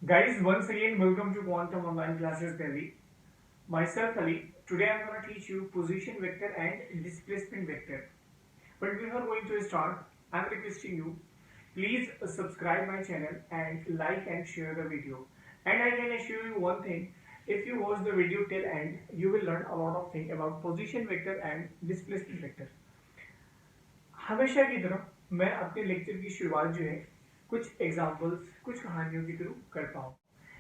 Guys, once again, welcome to Quantum Online Classes Delhi. Myself Ali. Today I'm going to teach you position vector and displacement vector. But before going to start, I'm requesting you, please subscribe my channel and like and share the video. And I can assure you one thing, if you watch the video till end, you will learn a lot of things about position vector and displacement vector. हमेशा की तरह मैं अपने lecture की शुरुआत जो है कुछ एग्जांपल्स कुछ कहानियों के थ्रू करता हूँ।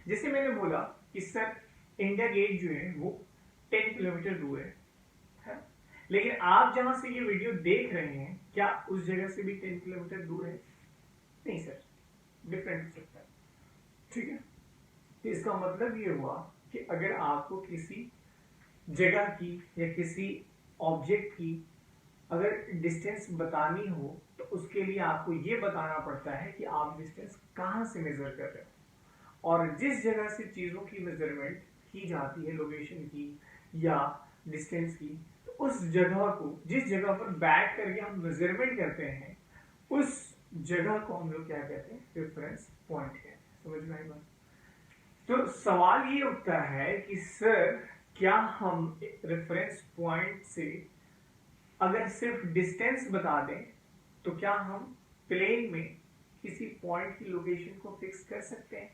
जैसे मैंने बोला कि सर इंडिया गेट जो है वो 10 किलोमीटर दूर है, लेकिन आप जहां से ये वीडियो देख रहे हैं क्या उस जगह से भी 10 किलोमीटर दूर है? नहीं सर, डिफरेंट हो सकता है। ठीक है, तो इसका मतलब ये हुआ कि अगर आपको किसी जगह की या किसी ऑब्जेक्ट की अगर डिस्टेंस बतानी हो तो उसके लिए आपको ये बताना पड़ता है कि आप डिस्टेंस कहाँ से मेजर कर रहे हो, और जिस जगह से चीज़ों की मेजरमेंट की जाती है, लोकेशन की या डिस्टेंस की, तो उस जगह को, जिस जगह पर बैठ करके हम मेजरमेंट करते हैं, उस जगह को हम लोग क्या कहते हैं? रेफरेंस पॉइंट कहते हैं। समझ में आई बात? तो सवाल ये उठता है कि सर क्या हम रेफरेंस पॉइंट से अगर सिर्फ डिस्टेंस बता दें तो क्या हम प्लेन में किसी पॉइंट की लोकेशन को फिक्स कर सकते हैं?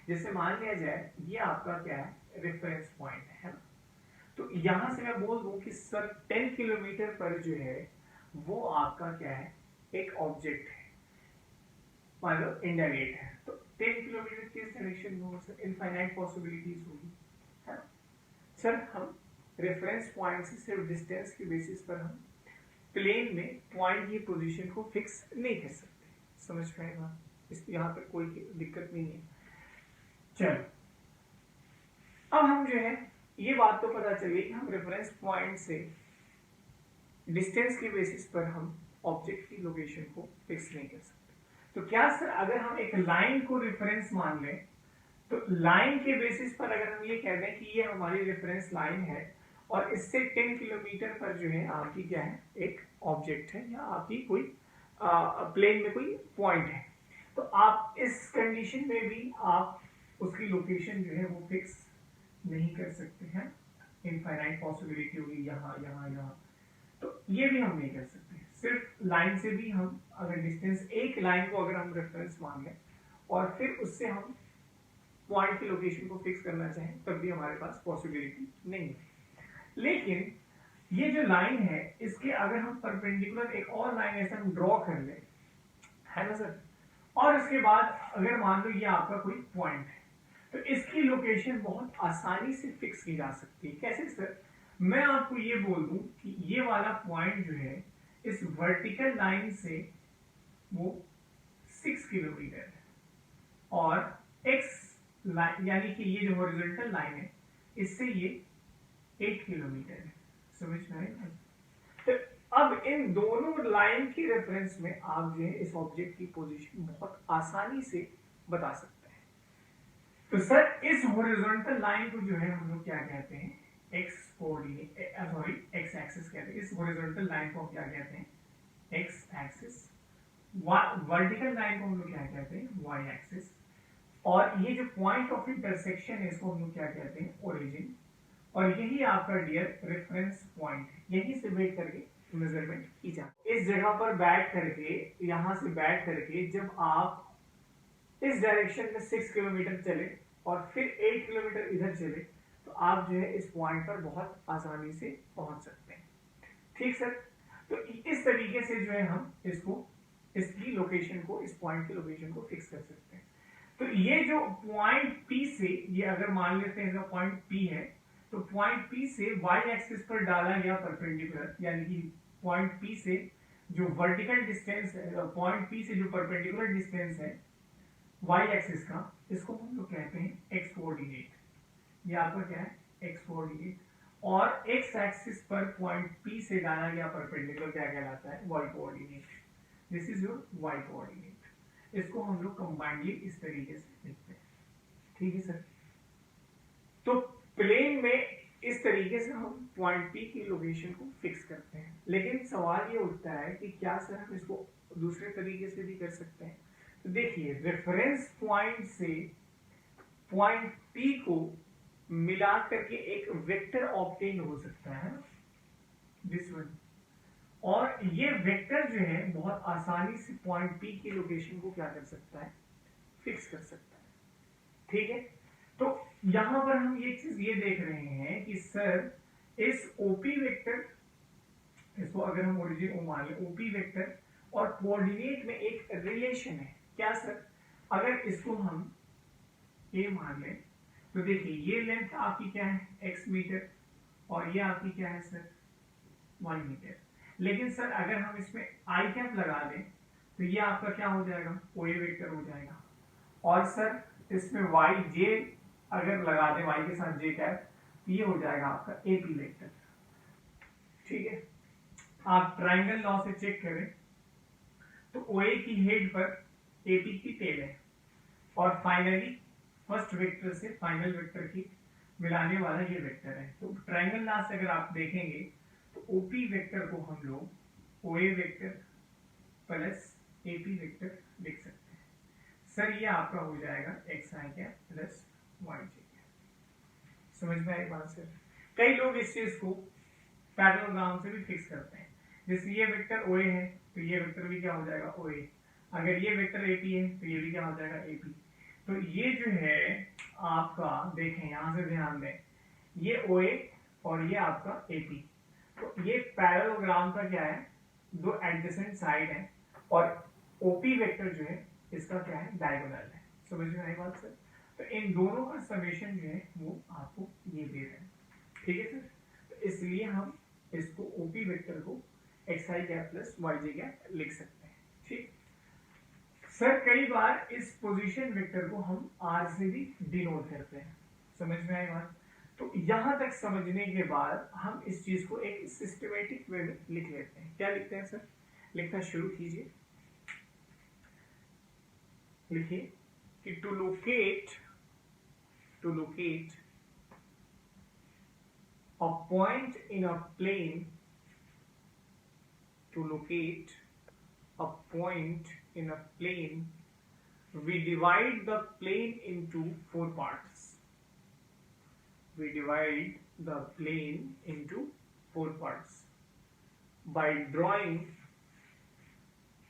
जैसे मान लिया जाए ये आपका क्या है? रेफरेंस पॉइंट है ना। तो यहां से मैं बोल दूं कि सर 10 किलोमीटर पर जो है वो आपका क्या है? एक ऑब्जेक्ट है, मान लो इंडिया गेट है। तो 10 किलोमीटर किस डायरेक्शन में हो सर? इनफाइनाइट पॉसिबिलिटीज होगी, है ना। सर हम रेफरेंस पॉइंट से सिर्फ डिस्टेंस के बेसिस पर हम प्लेन में पॉइंट की पोजीशन को फिक्स नहीं कर सकते। समझ में आएगा? इस यहाँ पर कोई दिक्कत नहीं है। चलो, अब हम जो है ये बात तो पता चली कि हम रेफरेंस पॉइंट से डिस्टेंस के बेसिस पर हम ऑब्जेक्ट की लोकेशन को फिक्स नहीं कर सकते। तो क्या सर अगर हम एक लाइन को रेफरेंस मान लें तो लाइन के बेसिस पर अगर हम ये कह दें कि ये हमारी रेफरेंस लाइन है और इससे 10 किलोमीटर पर जो है आपकी क्या है? एक ऑब्जेक्ट है या आपकी कोई प्लेन में कोई पॉइंट है, तो आप इस कंडीशन में भी आप उसकी लोकेशन जो है वो फिक्स नहीं कर सकते हैं। इनफाइनाइट पॉसिबिलिटी होगी यहाँ यहाँ यहाँ, तो ये भी हम नहीं कर सकते। सिर्फ लाइन से भी हम अगर डिस्टेंस, एक लाइन को अगर हम रेफरेंस मान लें और फिर उससे हम पॉइंट की लोकेशन को फिक्स करना चाहें तब भी हमारे पास पॉसिबिलिटी नहीं है। लेकिन ये जो लाइन है इसके अगर हम परपेंडिकुलर एक और लाइन ऐसा हम ड्रॉ कर ले, है ना सर, और इसके बाद अगर मान लो ये आपका कोई पॉइंट है तो इसकी लोकेशन बहुत आसानी से फिक्स की जा सकती है। कैसे सर? मैं आपको ये बोल दूं कि ये वाला पॉइंट जो है इस वर्टिकल लाइन से वो 6 किलोमीटर है और एक्स लाइन यानी कि ये जो हॉरिजॉन्टल लाइन है इससे ये 8 किलोमीटर है। समझ में आएगा? तो अब इन दोनों लाइन के रेफरेंस में आप जो है इस ऑब्जेक्ट की पोजीशन बहुत आसानी से बता सकते हैं। तो सर इस हॉरिजॉन्टल लाइन को जो है हम लोग क्या कहते हैं? X coordinate, sorry x axis कहते हैं। इस हॉरिजॉन्टल लाइन को हम क्या कहते हैं? X axis. वर्टिकल लाइन को हम लोग क्या कहते हैं? Y axis. और ये जो पॉइंट ऑफ इंटरसेक्शन है इसको हम लोग क्या कहते हैं? ओरिजिन। और यही आपका डियर रेफरेंस पॉइंट है, यहीं से बैठ करके मेजरमेंट की जाती है। इस जगह पर बैठ करके, यहां से बैठ करके जब आप इस डायरेक्शन में 6 किलोमीटर चले और फिर 8 किलोमीटर इधर चले तो आप जो है इस पॉइंट पर बहुत आसानी से पहुंच सकते हैं। ठीक सर? तो इस तरीके से जो है हम इसको, इसकी लोकेशन को, इस पॉइंट की लोकेशन को फिक्स कर सकते हैं। तो ये जो पॉइंट P से, ये अगर मान लेते हैं पॉइंट P है तो पॉइंट P से y एक्सिस पर डाला गया परपेंडिकुलर, यानी कि पॉइंट P से जो वर्टिकल डिस्टेंस है, पॉइंट P से जो परपेंडिकुलर डिस्टेंस है y एक्सिस का, इसको हम लोग कहते हैं x कोऑर्डिनेट। ये आपका क्या है? x coordinate. और x एक्सिस पर पॉइंट P से डाला गया परपेंडिकुलर क्या कहलाता है? y coordinate. This is your y coordinate. इसको हम लोग कंबाइंडली इस तरीके से लिखते हैं। ठीक है सर? तो प्लेन में इस तरीके से हम पॉइंट P की लोकेशन को फिक्स करते हैं। लेकिन सवाल ये उठता है कि क्या सर हम इसको दूसरे तरीके से भी कर सकते हैं? तो देखिए, रेफरेंस पॉइंट से पॉइंट P को मिला करके एक वेक्टर ऑब्टेन हो सकता है ना, दिस वन। और ये वेक्टर जो है बहुत आसानी से पॉइंट P की लोकेशन को क्या कर सकता है, फिक्स कर सकता है। ठीक है, तो यहां पर हम ये चीज ये देख रहे हैं कि सर इस OP वेक्टर, इसको अगर हम ओरिजिन मान लें, OP वेक्टर और कोऑर्डिनेट में एक रिलेशन है। क्या सर, अगर इसको हम A मान लें तो देखिए ये लेंथ आपकी क्या है, x मीटर, और ये आपकी क्या है सर, y मीटर। लेकिन सर अगर हम इसमें i कैप लगा दें तो ये आपका क्या हो जाएगा, OA वेक्टर हो जाएगा। और सर इसमें yj अगर लगा दें, y के साथ j कैप, तो ये हो जाएगा आपका AP वेक्टर। ठीक है, आप ट्राइंगल लॉ से चेक करें तो OA की हेड पर AP की टेल है, और फाइनली फर्स्ट वेक्टर से फाइनल वेक्टर की मिलाने वाला ये वेक्टर है। तो ट्राइंगल लॉ से अगर आप देखेंगे तो OP वेक्टर को हम लोग OA vector plus AP vector लिख सकते हैं। सर ये आपका हो जाएगा xi क्या प्लस yj क्या। समझ में आई बात सर? कई लोग इस चीज को पैरेललोग्राम से भी फिक्स करते हैं। जैसे ये वेक्टर OA है तो ये वेक्टर भी क्या हो जाएगा, OA। अगर ये वेक्टर AP है तो ये भी क्या हो जाएगा, AP। तो ये जो है आपका, देखें यहां से ध्यान दें, ये OA और ये आपका AP। तो ये पैरेललोग्राम का क्या है, दो एडजेसेंट साइड है, और OP वेक्टर जो है इसका क्या है, डायगोनल है। समझ में आई बात सर? तो इन दोनों का समेशन जो है वो आपको ये दे रहे हैं। ठीक है सर, तो इसलिए हम इसको OP वेक्टर को xi cap plus yj cap लिख सकते हैं। ठीक सर, कई बार इस पोजीशन वेक्टर को हम r से भी डिनोट करते हैं। समझ में आई बात? तो यहां तक समझने के बाद हम इस चीज को एक सिस्टमेटिक वे में लिख लेते हैं। क्या लिखते हैं सर? लिखना शुरू कीजिए। लिखिए कि to locate a point in a plane, to locate a point in a plane, we divide the plane into four parts. We divide the plane into four parts by drawing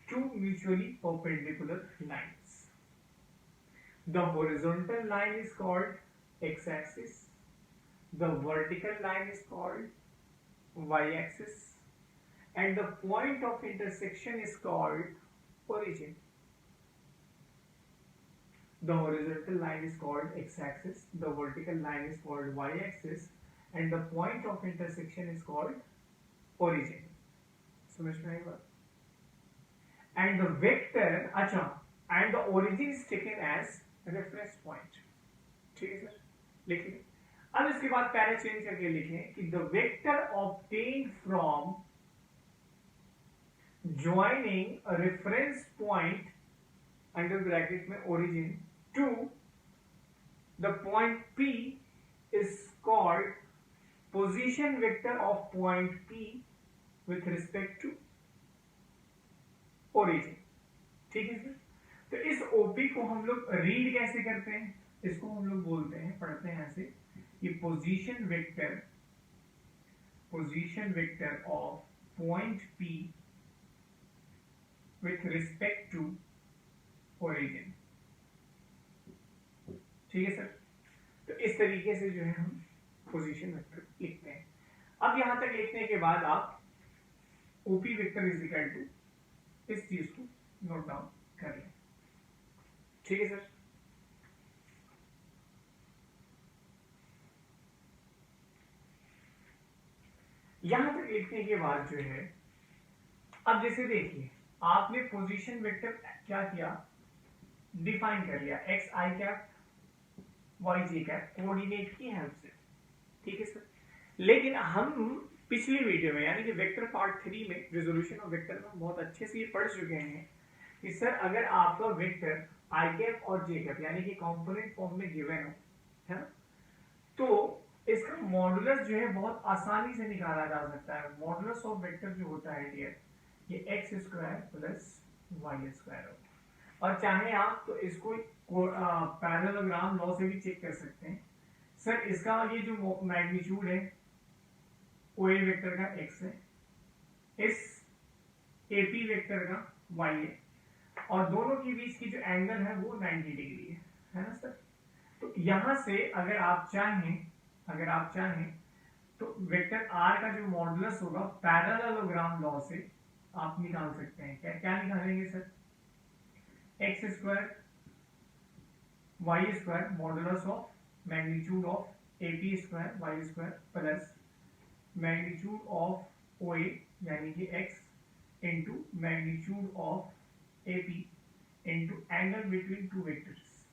two mutually perpendicular lines. The horizontal line is called x-axis, the vertical line is called y-axis, and the point of intersection is called origin. The horizontal line is called x-axis, the vertical line is called y-axis, and the point of intersection is called origin. समझ में आई बात? And the vector, अच्छा, and the origin is taken as reference point. ठीक है sir, लिखिए। अब इसके बाद पैरा चेंज करके लिखें कि the vector obtained from joining a reference point under bracket में origin to the point P is called position vector of point P with respect to origin. ठीक है सर, तो इस OP को हम लोग रीड कैसे करते हैं, इसको हम लोग बोलते हैं, पढ़ते हैं ऐसे, ये position vector of point P with respect to origin. ठीक है सर, तो इस तरीके से जो है हम पोजीशन वेक्टर लिखते हैं। अब यहां तक लिखने के बाद आप OP vector is equal to इस चीज को नोट डाउन कर लें। ठीक है सर, यहां तक लिखने के बाद जो है, अब जैसे देखिए आपने पोजीशन वेक्टर क्या किया, डिफाइन कर लिया, एक्स आई कैप वाई जे कैप कोऑर्डिनेट की हेल्प से। ठीक है सर, लेकिन हम पिछली वीडियो में यानी कि वेक्टर पार्ट 3 में रिजोल्यूशन ऑफ वेक्टर में बहुत अच्छे से ये पढ़ चुके हैं कि सर अगर आपका वेक्टर आई कैप और जे कैप यानी कि कंपोनेंट फॉर्म में गिवन हो, है ना, तो इसका मॉडुलस जो है बहुत आसानी से निकाला जा सकता है। मॉडुलस ऑफ वेक्टर जो होता है डियर, ये x square plus y square होगा, और चाहे आप तो इसको पैरेललोग्राम लॉ से भी चेक कर सकते हैं। सर इसका ये जो मैग्नीट्यूड है ओ ए वेक्टर का x है, इस AP वेक्टर का y है, और दोनों के बीच की जो एंगल है वो 90 डिग्री है ना सर। तो यहां से अगर आप चाहें तो वेक्टर r का जो मॉडुलस होगा पैरेललोग्राम लॉ से आप निकाल सकते हैं। क्या निकालेंगे sir? X square y square modulus of magnitude of AP square y square plus magnitude of OA यानी कि x into magnitude of AP into angle between two vectors.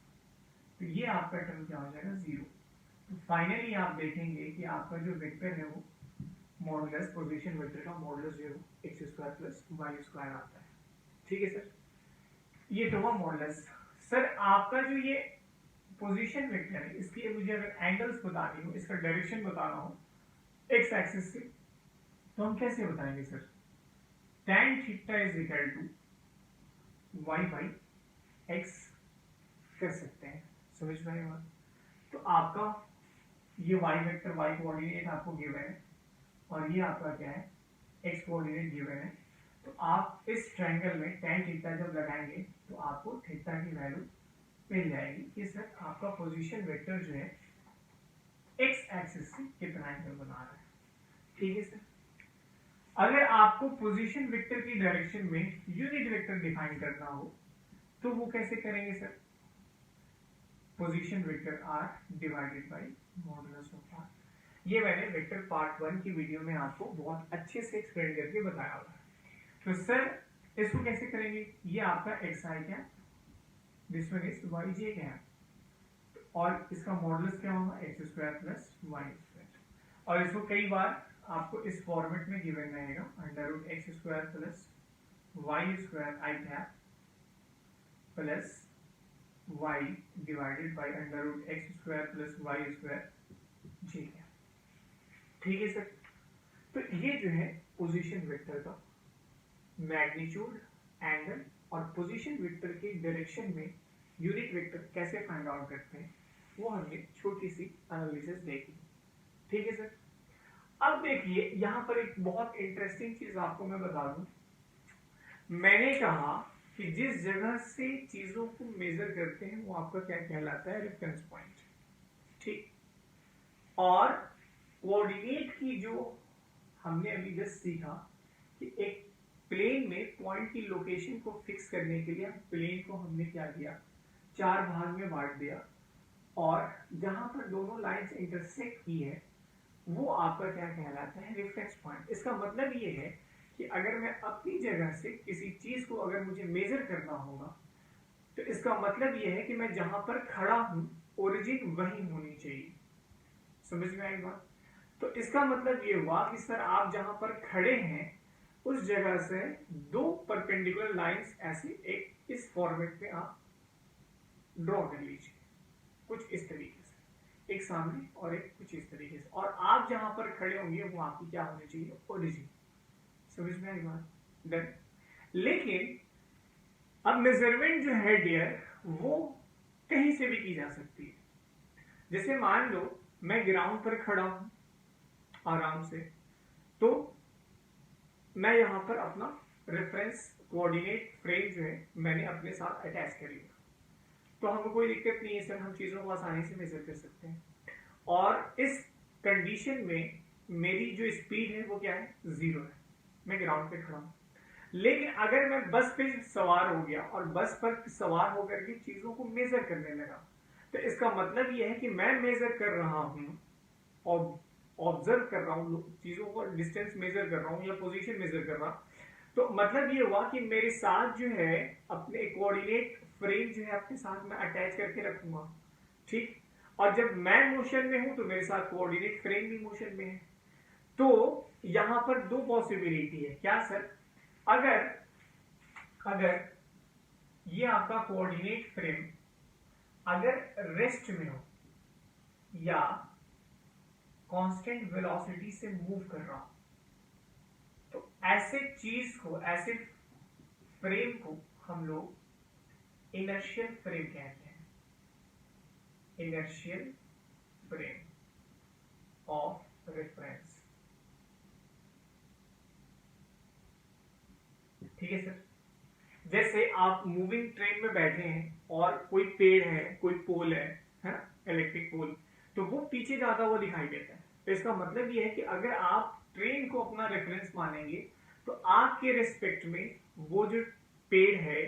तो ये आपका टर्म क्या हो जाएगा? 0। तो फाइनली आप देखेंगे कि आपका जो वेक्टर है वो मॉडुलस पोजीशन वेक्टर का मॉडुलस जो x square plus y square आता है। ठीक है सर, ये तो हुआ मॉडुलस। सर आपका जो ये पोजीशन वेक्टर है इसकी मुझे अगर एंगल्स बतानी हो, इसका डायरेक्शन बताना हो एक्स एक्सिस से, तो हम कैसे बताएंगे sir? tan theta is equal to y by x कर सकते हैं। समझ में आएगा? तो आपका ये y वेक्टर y कोऑर्डिनेट आपको गिवन है और ये आपका क्या है? x कोऑर्डिनेट गिवन है। तो आप इस ट्रायंगल में tan थीटा जब लगाएंगे तो आपको थीटा की वैल्यू मिल जाएगी कि सर आपका पोजीशन वेक्टर जो है x एक्सिस से कितना एंगल बना रहा है। ठीक है सर, अगर आपको पोजीशन वेक्टर की डायरेक्शन में यूनिट वेक्टर डिफाइन करना हो तो वो कैसे करेंगे sir? Position vector r divided by modulus of r। ये मैंने वेक्टर पार्ट 1 की वीडियो में आपको बहुत अच्छे से एक्सप्लेन करके बताया हुआ है। तो सर इसको कैसे करेंगे? ये आपका xi क्या, दिस वन इज yj क्या, और इसका मॉडुलस क्या होगा? x square plus y square. और इसको कई बार आपको इस फॉर्मेट में गिवन रहेगा under root x square plus y square i cap plus y divided by under root x square plus y square j cap. ठीक है सर, तो ये जो है पोजीशन वेक्टर का मैग्नीट्यूड, एंगल और पोजीशन वेक्टर की डायरेक्शन में यूनिट वेक्टर कैसे फाइंड आउट करते हैं वो हमने छोटी सी एनालिसिस देखी। ठीक है सर, अब देखिए यहाँ पर एक बहुत इंटरेस्टिंग चीज आपको मैं बता दूं। मैंने कहा कि जिस जगह से चीजों को मेजर करते हैं वो आपका क्या कहलाता है? Reference point. ठीक, और कोऑर्डिनेट की जो हमने अभी जस्ट सीखा कि एक प्लेन में पॉइंट की लोकेशन को फिक्स करने के लिए प्लेन को हमने क्या किया? 4 भाग में बांट दिया, और जहां पर दोनों लाइंस इंटरसेक्ट की है वो आपका क्या कहलाता है? Reference point. इसका मतलब ये है कि अगर मैं अपनी जगह से किसी चीज को अगर मुझे मेजर करना होगा तो इसका मतलब ये है कि मैं जहां पर खड़ा हूं ओरिजिन वही होनी चाहिए। समझ में आई बात? तो इसका मतलब ये हुआ कि सर आप जहां पर खड़े हैं उस जगह से 2 परपेंडिकुलर लाइंस ऐसे एक इस फॉर्मेट में आप ड्रॉ कर लीजिए, कुछ इस तरीके से, एक सामने और एक कुछ इस तरीके से, और आप जहां पर खड़े होंगे वो आपकी क्या होनी चाहिए? ओरिजिन। समझ में आई बात? डन। लेकिन अब मेजरमेंट जो है डियर वो कहीं से भी की जा सकती है। जैसे मान लो मैं ग्राउंड पर खड़ा हूं आराम से, तो मैं यहां पर अपना रेफरेंस कोऑर्डिनेट फ्रेम जो है मैंने अपने साथ अटैच कर लिया, तो हमें कोई दिक्कत नहीं है सर, हम चीजों को आसानी से मेजर कर सकते हैं। और इस कंडीशन में मेरी जो स्पीड है वो क्या है? 0 है, मैं ग्राउंड पे खड़ा हूं। लेकिन अगर मैं बस पे सवार हो गया और बस पर सवार होकर के चीजों को मेजर करने लगा, तो इसका मतलब यह है कि मैं मेजर कर रहा हूं और ऑब्जर्व कर रहा हूं चीजों को, डिस्टेंस मेजर कर रहा हूं या पोजीशन मेजर कर रहा हूं। तो मतलब ये हुआ कि मेरे साथ जो है अपने कोऑर्डिनेट फ्रेम जो है अपने साथ में अटैच करके रखूंगा। ठीक, और जब मैं मोशन में हूं तो मेरे साथ कोऑर्डिनेट फ्रेम भी मोशन में है। तो यहां पर 2 पॉसिबिलिटी है। क्या सर? अगर ये आपका कोऑर्डिनेट फ्रेम अगर रेस्ट में हो या कांस्टेंट वेलोसिटी से मूव कर रहा हो, तो ऐसे चीज को, ऐसे फ्रेम को हम लोग इनर्शियल फ्रेम कहते हैं। Inertial frame of reference. ठीक है सर। जैसे आप मूविंग ट्रेन में बैठे हैं और कोई पेड़ है, कोई पोल है ना, इलेक्ट्रिक पोल, तो वो पीछे जाता हुआ दिखाई देता है। तो इसका मतलब ये है कि अगर आप ट्रेन को अपना रेफरेंस मानेंगे तो आपके रिस्पेक्ट में वो जो पेड़ है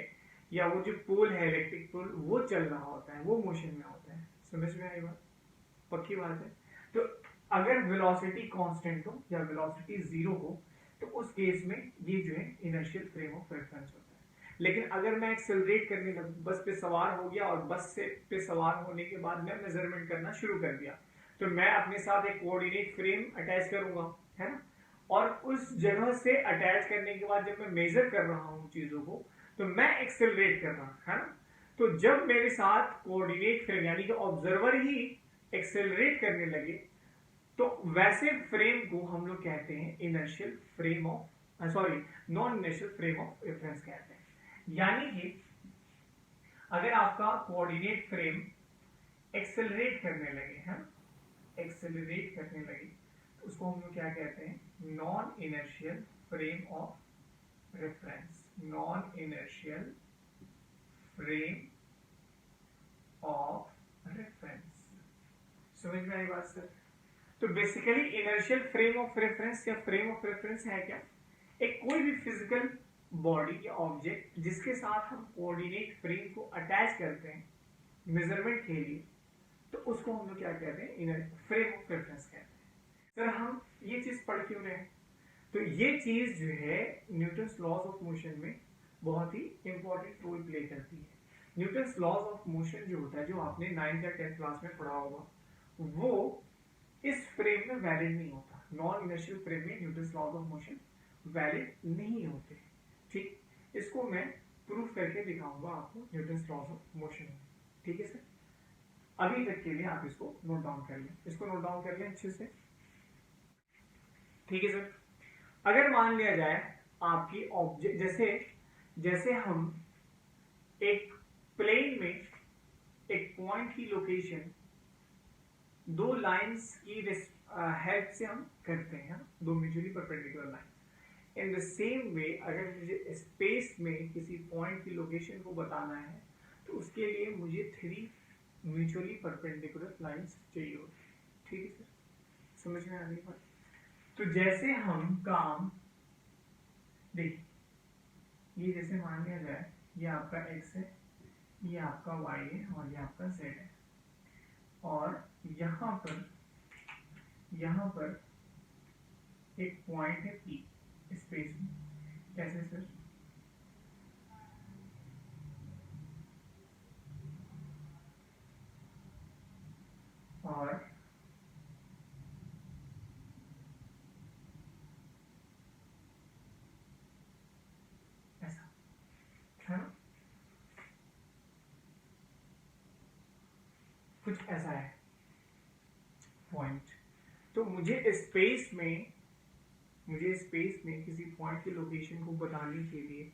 या वो जो पोल है, इलेक्ट्रिक पोल, वो चल रहा होता है, वो मोशन में होता है। समझ में आई बात? पक्की बात है। तो अगर वेलोसिटी कांस्टेंट हो या वेलोसिटी जीरो हो तो उस केस में ये जो है इनर्शियल फ्रेम ऑफ रेफरेंस होता है। लेकिन अगर मैं एक्सेलरेट करने लगूं, बस पे सवार हो गया और बस से पे सवार होने के बाद मैं मेजरमेंट करना शुरू कर दिया, तो मैं अपने साथ एक कोऑर्डिनेट फ्रेम अटैच करूंगा, है ना, और उस जगह से अटैच करने के बाद जब मैं मेजर कर रहा हूं चीजों को तो मैं एक्सेलरेट कर रहा हूं, है ना। तो जब मेरे साथ कोऑर्डिनेट फ्रेम यानी कि ऑब्जर्वर ही एक्सेलरेट करने लगे तो वैसे फ्रेम को हम लोग कहते हैं inertial frame of non inertial frame of reference कहते हैं। यानी कि अगर आपका कोऑर्डिनेट फ्रेम एक्सेलरेट करने लगे, है एक्सेलरेट करने लगे, तो उसको हम लोग क्या कहते हैं? Non inertial frame of reference. Non inertial frame of reference. समझ में आई बात सर? तो basically inertial frame of reference या फ्रेम ऑफ रेफरेंस है क्या? एक कोई भी फिजिकल बॉडी या ऑब्जेक्ट जिसके साथ हम कोऑर्डिनेट फ्रेम को अटैच करते हैं मेजरमेंट के लिए, तो उसको हम लोग क्या कहते हैं? इनर फ्रेम ऑफ रेफरेंस कहते हैं। सर हम ये चीज पढ़ क्यों रहे हैं? तो ये चीज जो है न्यूटन्स लॉज ऑफ मोशन में बहुत ही इंपॉर्टेंट रोल प्ले करती है। न्यूटन्स लॉज ऑफ मोशन जो होता है, जो आपने 9th या 10th क्लास में पढ़ा होगा, वो इस फ्रेम में वैलिड नहीं होता। नॉन इनर्शियल फ्रेम में Newton's laws of motion valid नहीं होते। ठीक, इसको मैं प्रूफ करके दिखाऊंगा आपको न्यूटन्स लॉज ऑफ मोशन में। ठीक है सर, अभी तक के लिए आप इसको नोट डाउन कर लें, इसको नोट डाउन कर लें अच्छे से। ठीक है सर। अगर मान लिया जाए आपकी ऑब्जेक्ट, जैसे हम एक प्लेन में एक पॉइंट की लोकेशन दो लाइंस की हेल्प से हम करते हैं, दो mutually perpendicular line. In the same way अगर मुझे स्पेस में किसी पॉइंट की लोकेशन को बताना है तो उसके लिए मुझे 3 म्यूचुअली परपेंडिकुलर लाइंस चाहिए होती है। ठीक है सर, समझ में आ रही बात? तो जैसे हम काम देखिए, ये जैसे मान लिया जाए ये आपका x है, ये आपका y है और ये आपका z है, और यहाँ पर एक पॉइंट है P स्पेस में। कैसे सर? और ऐसा है ना, कुछ ऐसा है पॉइंट। तो मुझे स्पेस में किसी पॉइंट की लोकेशन को बताने के लिए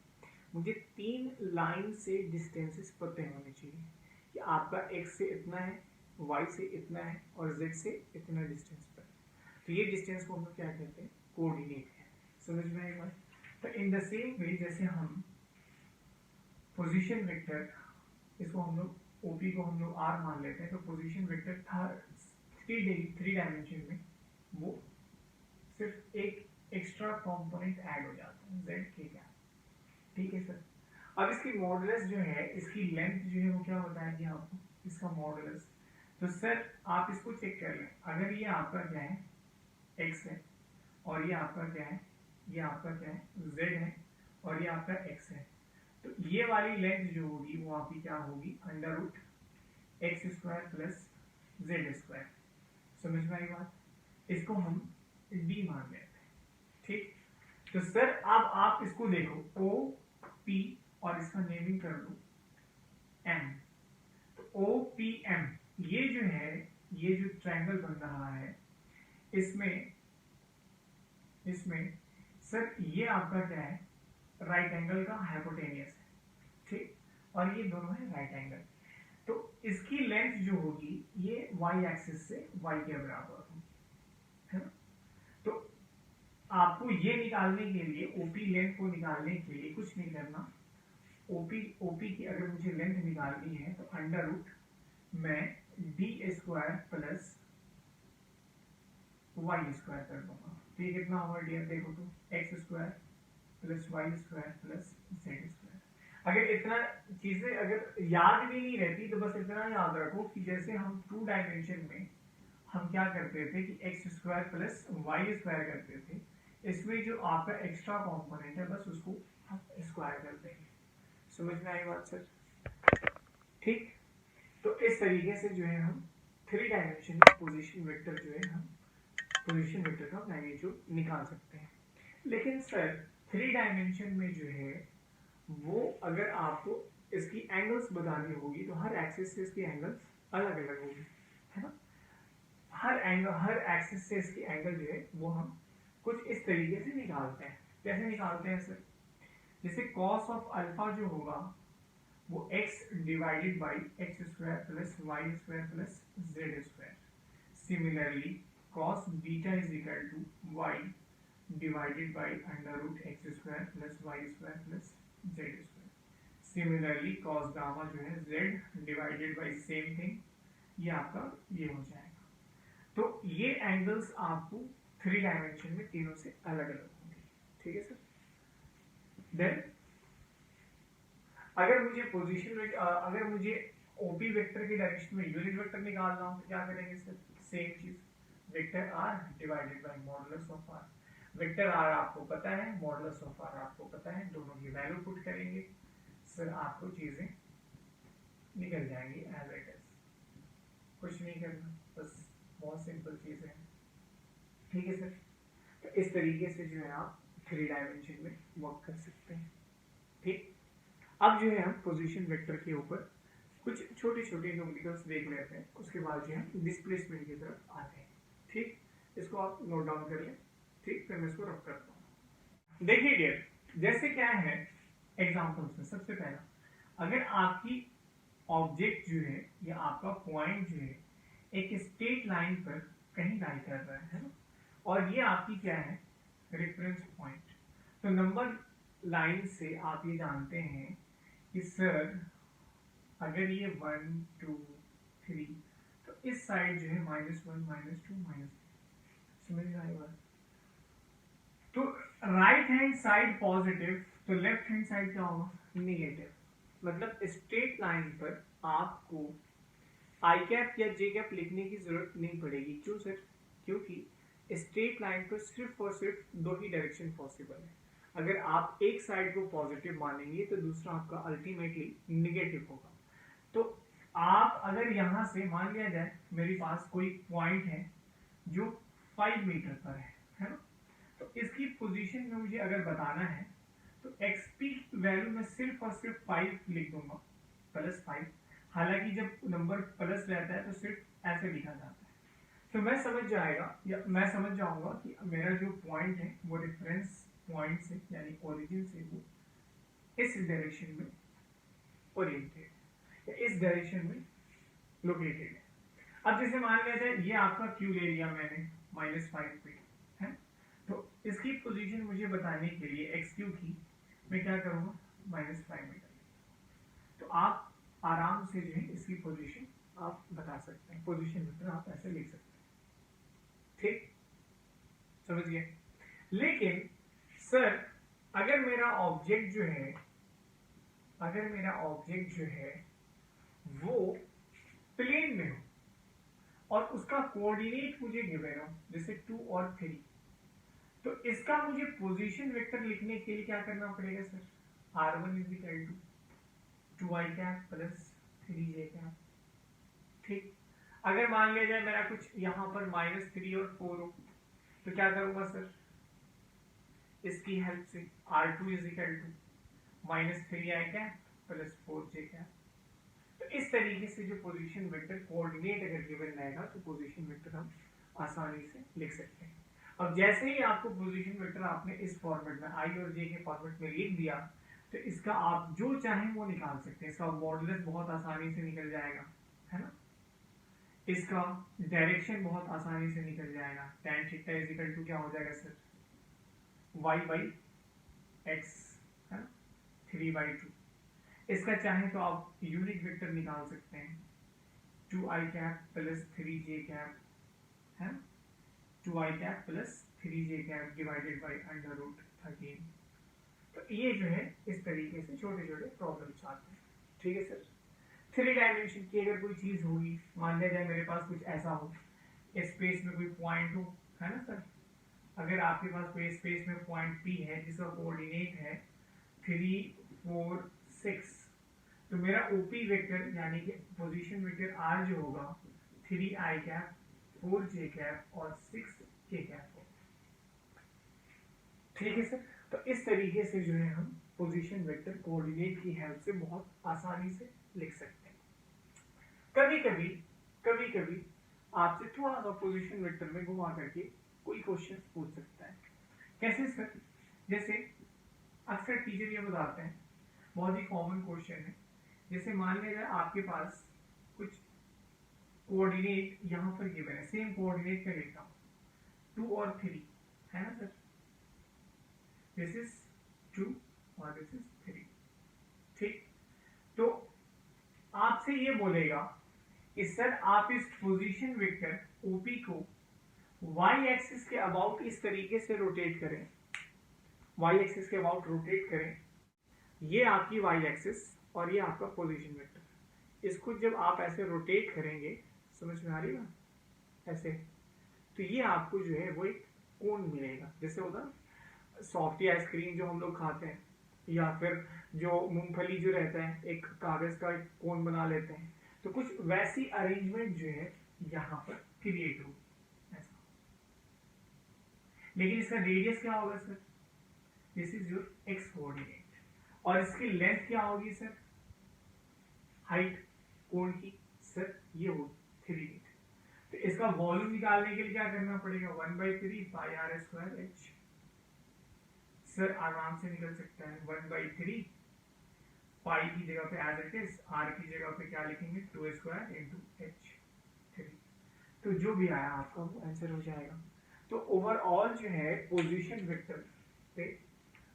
मुझे 3 लाइन से डिस्टेंसेस पता होने चाहिए कि आपका x से इतना है, y से इतना है और z से इतना डिस्टेंस पर। तो ये डिस्टेंस को हम लोग क्या कहते हैं? कोऑर्डिनेट है। समझ में आएगा? तो इन द सेम वे जैसे हम पोजीशन वेक्टर, इसको हम लोग OP को हम लोग r मान लेते हैं, तो पोजीशन वेक्टर था 3 डायमेंशन में, वो सिर्फ एक एक्स्ट्रा कंपोनेंट ऐड हो जाता है z के क्या। ठीक है सर। अब इसकी मॉडुलस जो है, इसकी लेंथ जो है वो क्या बताएगी आपको? इसका मॉडुलस। तो सर आप इसको चेक कर लें, अगर ये आपका क्या है? x है, और ये आपका क्या है? ये आपका क्या है? z है, और ये आपका x है, तो ये वाली लेंथ जो होगी वो आपकी क्या होगी? √x² plus z²। समझ में आई बात? इसको हम d मान लेते हैं। ठीक, तो सर अब आप इसको देखो, OP और इसका नेमिंग कर दो M। तो OPM ये जो है, ये जो ट्रायंगल बन रहा है, इसमें सर ये आपका क्या है? राइट एंगल का हाइपोटेनियस है। ठीक, और ये दोनों है राइट एंगल। तो इसकी लेंथ जो होगी ये y एक्सिस से y के बराबर हो, है ना। तो आपको ये निकालने के लिए ओपी लेंथ को निकालने के लिए कुछ नहीं करना। ओपी की अगर मुझे लेंथ निकालनी है तो अंडर रूट मैं d square plus y square कर दूंगा। तो ये कितना होगा डियर, देखो तो x square plus y square plus z square. अगर इतना चीजें अगर याद भी नहीं रहती तो बस इतना याद रखो कि जैसे हम 2 डायमेंशन में हम क्या करते थे कि x square plus y square करते थे, इसमें जो आपका एक्स्ट्रा कंपोनेंट है बस उसको हम स्क्वायर कर देंगे। समझ में आई बात सर? ठीक। तो इस तरीके से जो है हम 3 डायमेंशन में पोजीशन वेक्टर जो है हम पोजीशन वेक्टर का मैग्नीट्यूड निकाल सकते हैं। लेकिन सर 3 डायमेंशन में जो है वो अगर आपको इसकी एंगल्स बतानी होगी तो हर एक्सिस से इसकी एंगल्स अलग अलग होगी, है ना। हर एक्सिस से इसकी एंगल जो है वो हम कुछ इस तरीके से निकालते हैं। कैसे निकालते हैं सर? जैसे कॉस ऑफ अल्फा जो होगा वो x divided by x square plus y square plus z square. Similarly cos beta is equal to y divided by under root x square plus y square plus z square. Similarly cos gamma जो है z divided by same thing, ये आपका ये हो जाएगा। तो ये angles आपको 3 डायमेंशन में तीनों से अलग अलग होंगे, ठीक है सर। देन अगर मुझे पोजीशन अगर मुझे ओपी वेक्टर के डायरेक्शन में यूनिट वेक्टर निकालना हो तो क्या करेंगे सर? सेम चीज, vector r divided by modulus of r. Vector r आपको पता है, मॉडुलस ऑफ आर आपको पता है, दोनों की वैल्यू पुट करेंगे सर, आपको चीजें निकल जाएंगी एज इट इज। कुछ नहीं करना, बस बहुत सिंपल चीज है, ठीक है सर। तो इस तरीके से जो है आप 3 डायमेंशन में वर्क कर सकते हैं, ठीक। अब जो है हम पोजीशन वेक्टर के ऊपर कुछ छोटे छोटे न्यूमेरिकल्स देख लेते हैं, उसके बाद जो है डिस्प्लेसमेंट की तरफ आते हैं, ठीक। इसको आप नोट डाउन कर लें, ठीक। फिर मैं इसको रफ करता हूँ। देखिए डियर, जैसे क्या है एग्जांपल्स में, सबसे पहला अगर आपकी ऑब्जेक्ट जो है या आपका पॉइंट जो है एक स्ट्रेट लाइन पर कहीं लाई कर रहा है ना, और ये आपकी क्या है रेफरेंस पॉइंट। तो नंबर लाइन से आप ये जानते हैं कि सर अगर ये 1 2 3 तो इस साइड जो है -1 -2 -3। समझ में आई बात? तो राइट हैंड साइड पॉजिटिव तो लेफ्ट हैंड साइड क्या होगा? नेगेटिव। मतलब स्ट्रेट लाइन पर आपको आई कैप या जे कैप लिखने की जरूरत नहीं पड़ेगी। क्यों सर? क्योंकि स्ट्रेट लाइन पर सिर्फ और सिर्फ 2 ही डायरेक्शन पॉसिबल है। अगर आप एक साइड को पॉजिटिव मानेंगे तो दूसरा आपका अल्टीमेटली निगेटिव होगा। तो आप अगर यहां से मान लिया जाए मेरे पास कोई पॉइंट है जो 5 मीटर पर है ना, तो इसकी पोजीशन में मुझे अगर बताना है तो एक्सपी वैल्यू में सिर्फ और सिर्फ 5 लिख दूंगा, +5। हालांकि जब नंबर प्लस रहता है तो सिर्फ ऐसे लिखा जाता है। तो मैं समझ जाऊंगा कि मेरा जो पॉइंट है वो रेफरेंस पॉइंट से यानी ओरिजिन से वो इस डायरेक्शन में ओरिएंटेड या इस डायरेक्शन में लोकेटेड है। अब जैसे मान लिया जाए ये आपका क्यू ले लिया मैंने -5 पे है, तो इसकी पोजीशन मुझे बताने के लिए एक्स क्यू की मैं क्या करूंगा -5 मीटर। तो आप आराम से जो है इसकी पोजीशन आप बता सकते हैं, पोजीशन वेक्टर आप ऐसे लिख सकते हैं, ठीक। समझ गए? लेकिन सर अगर मेरा ऑब्जेक्ट जो है वो प्लेन में हो और उसका कोऑर्डिनेट मुझे गिवन हो जैसे 2 और 3, तो इसका मुझे पोजीशन वेक्टर लिखने के लिए क्या करना पड़ेगा sir? r1 = 2i cap plus 3j cap, ठीक। अगर मान लिया जाए मेरा कुछ यहाँ पर -3 और 4 हो तो क्या करूंगा सर? इसकी हेल्प से r2 = -3i cap plus 4j cap. तो इस तरीके से जो पोजीशन वेक्टर कोऑर्डिनेट अगर गिवन रहेगा तो पोजीशन वेक्टर हम आसानी से लिख सकते हैं। अब जैसे ही आपको पोजीशन वेक्टर आपने इस फॉर्मेट में आई और जे के फॉर्मेट में लिख दिया तो इसका आप जो चाहें वो निकाल सकते हैं। इसका मॉडुलस बहुत आसानी से निकल जाएगा, है ना। इसका डायरेक्शन बहुत आसानी से निकल जाएगा। tan theta is equal to क्या हो जाएगा सर, y बाई एक्स है ना, 3/2। इसका चाहे तो आप यूनिट वेक्टर निकाल सकते हैं, 2i cap plus 3j cap है, 2i cap plus 3j cap divided by √13। तो ये जो है इस तरीके से छोटे छोटे प्रॉब्लम्स आते हैं। ठीक है सर। 3 डायमेंशन की अगर कोई चीज होगी, मान लिया जाए मेरे पास कुछ ऐसा हो, स्पेस में कोई पॉइंट हो, है ना सर, अगर आपके पास कोई स्पेस में पॉइंट P है जिसका कोऑर्डिनेट है 3, 4, 6, तो मेरा ओपी वेक्टर यानी कि पोजीशन वेक्टर R जो होगा 3i कैप, 4j कैप और 6k कैप होगा। ठीक है सर। तो इस तरीके से जो है हम पोजीशन वेक्टर कोऑर्डिनेट की हेल्प से बहुत आसानी से लिख सकते हैं। कभी कभी आपसे थोड़ा सा पोजीशन वेक्टर में घुमा करके कोई क्वेश्चन पूछ सकता है। कैसे सर? जैसे अक्सर टीचर ये बताते हैं, बहुत ही कॉमन क्वेश्चन है, जैसे मान लीजिए आपके पास कुछ कोऑर्डिनेट यहाँ पर गिवन है, सेम कोऑर्डिनेट पे लिखता हूँ 2 और 3 है ना सर, दिस इज 2 और दिस इज 3। ठीक, तो आपसे ये बोलेगा कि सर आप इस पोजीशन वेक्टर ओपी को y एक्सिस के अबाउट इस तरीके से रोटेट करें, y एक्सिस के अबाउट रोटेट करें, ये आपकी y एक्सिस और ये आपका पोजीशन वेक्टर। इसको जब आप ऐसे रोटेट करेंगे, समझ में आ रही है ऐसे, तो ये आपको जो है वो एक कोन मिलेगा, जैसे होता सॉफ्टी आइसक्रीम जो हम लोग खाते हैं, या फिर जो मूंगफली जो रहता है एक कागज का एक कोन बना लेते हैं, तो कुछ वैसी अरेंजमेंट जो है यहाँ पर क्रिएट होगी ऐसा। लेकिन इसका रेडियस क्या होगा sir? This is your x coordinate, और इसकी लेंथ क्या होगी सर? हाइट कोण की सर ये होगी 3 मीटर। तो इसका वॉल्यूम निकालने के लिए क्या करना पड़ेगा? 1/3 पाई r स्क्वायर h। सर आराम से निकल सकता है 1/3 पाई की जगह पे एज इट इज, r की जगह पे क्या लिखेंगे 2 स्क्वायर इंटू h 3। तो जो भी आया आपका वो आंसर हो जाएगा। तो ओवरऑल जो है पोजीशन वेक्टर पे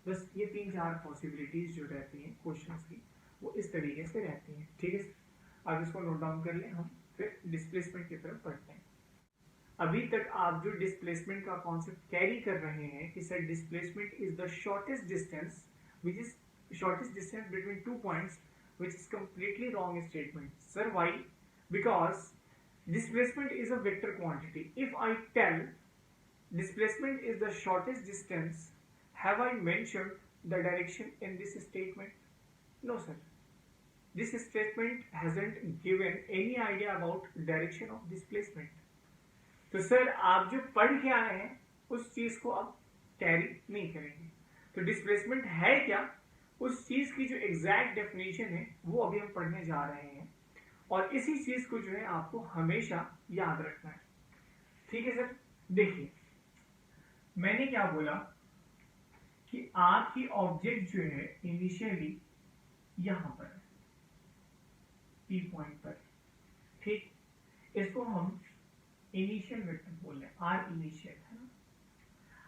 बस ये 3-4 पॉसिबिलिटीज जो रहती हैं क्वेश्चंस की, वो इस तरीके से रहती हैं। ठीक है, अब इसको नोट डाउन कर लें, हम फिर डिस्प्लेसमेंट की तरफ बढ़ते हैं। अभी तक आप जो डिस्प्लेसमेंट का कॉन्सेप्ट कैरी कर रहे हैं कि sir displacement is the shortest distance which is shortest distance between 2 points, which is completely wrong statement. Sir, why? Because displacement is a vector quantity. If I tell displacement is the shortest distance, have I mentioned the direction in this statement? No sir, this statement hasn't given any idea about direction of displacement. तो sir आप जो पढ़ के आए हैं उस चीज को अब कैरी नहीं करेंगे। तो डिस्प्लेसमेंट है क्या, उस चीज की जो एग्जैक्ट डेफिनेशन है वो अभी हम पढ़ने जा रहे हैं, और इसी चीज को जो है आपको हमेशा याद रखना है। ठीक है सर। देखिए मैंने क्या बोला कि आपकी ऑब्जेक्ट जो है इनिशियली यहां पर पी पॉइंट पर, ठीक, इसको हम इनिशियल वेक्टर बोल रहे हैं, आर इनिशियल है ना।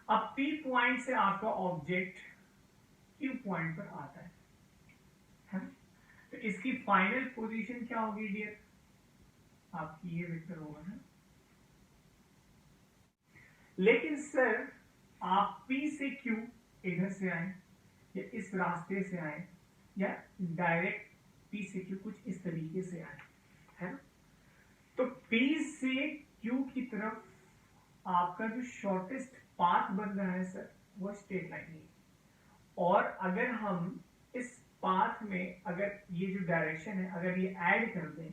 अब पी पॉइंट से आपका ऑब्जेक्ट क्यू पॉइंट पर आता है ना? तो इसकी फाइनल पोजीशन क्या होगी डियर? आपकी ये वेक्टर होगा ना। लेकिन सर आप P से Q इधर से आए या इस रास्ते से आए या डायरेक्ट P से Q कुछ इस तरीके से आए, है ना, तो P से Q की तरफ आपका जो शॉर्टेस्ट पाथ बन रहा है सर वो स्ट्रेट लाइन है। और अगर हम इस पाथ में अगर ये जो डायरेक्शन है अगर ये ऐड कर दें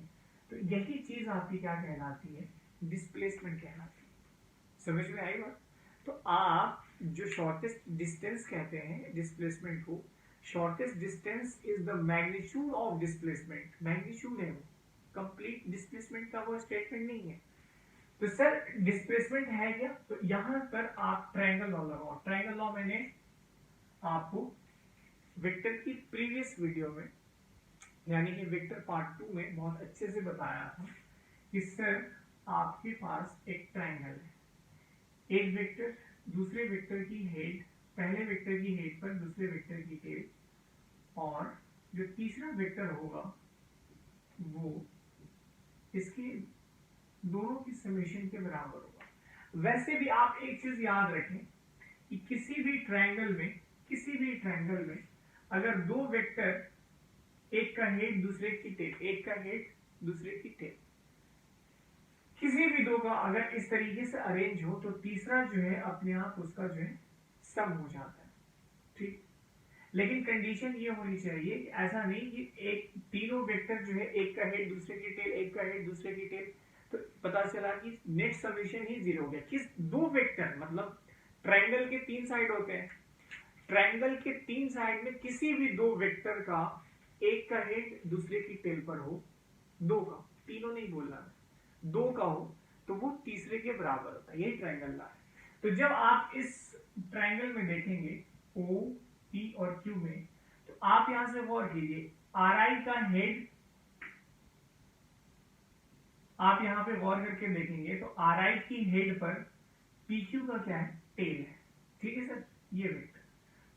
तो यही चीज आपकी क्या कहलाती है? डिस्प्लेसमेंट कहलाती है। समझ में आई बात? तो आप जो शॉर्टेस्ट डिस्टेंस कहते हैं डिस्प्लेसमेंट को, shortest distance is the magnitude of displacement, magnitude है वो, कंप्लीट डिस्प्लेसमेंट का वो स्टेटमेंट नहीं है। तो सर डिस्प्लेसमेंट है क्या? तो यहां पर आप ट्रायंगल लॉ लगाओ। ट्रायंगल लॉ मैंने आपको वेक्टर की प्रीवियस वीडियो में यानी कि वेक्टर पार्ट 2 में बहुत अच्छे से बताया था कि सर आपके पास एक ट्रायंगल है, एक वेक्टर दूसरे वेक्टर की हेड, पहले वेक्टर की हेड पर दूसरे वेक्टर की टेल, और जो तीसरा वेक्टर होगा वो इसके दोनों की समेशन के बराबर होगा। वैसे भी आप एक चीज याद रखें कि किसी भी ट्रायंगल में अगर दो वेक्टर, एक का हेड दूसरे की टेल, एक का हेड दूसरे की टेल, किसी भी दो का अगर इस तरीके से अरेंज हो तो तीसरा जो है अपने आप उसका जो है सम हो जाता है, ठीक। लेकिन कंडीशन ये होनी चाहिए कि ऐसा नहीं कि एक तीनों वेक्टर जो है, एक का हेड दूसरे की टेल, एक का हेड दूसरे की टेल, तो पता चला कि नेट समेशन ही जीरो हो गया। किस दो वेक्टर, मतलब ट्रायंगल के तीन साइड होते हैं, ट्रायंगल के तीन साइड में किसी भी दो वेक्टर का एक का हेड दूसरे की टेल पर हो, दो का, तीनों नहीं बोलना, दो का हो, तो वो तीसरे के बराबर होता है, यही ट्रायंगल ला है। तो जब आप इस ट्रायंगल में देखेंगे ओ पी और क्यू में, तो आप यहां से गौर कीजिए, आर आई का हेड, आप यहां पे गौर करके देखेंगे तो आर आई की हेड पर पी क्यू का क्या है, टेल है, ठीक है सर, ये वेक्टर,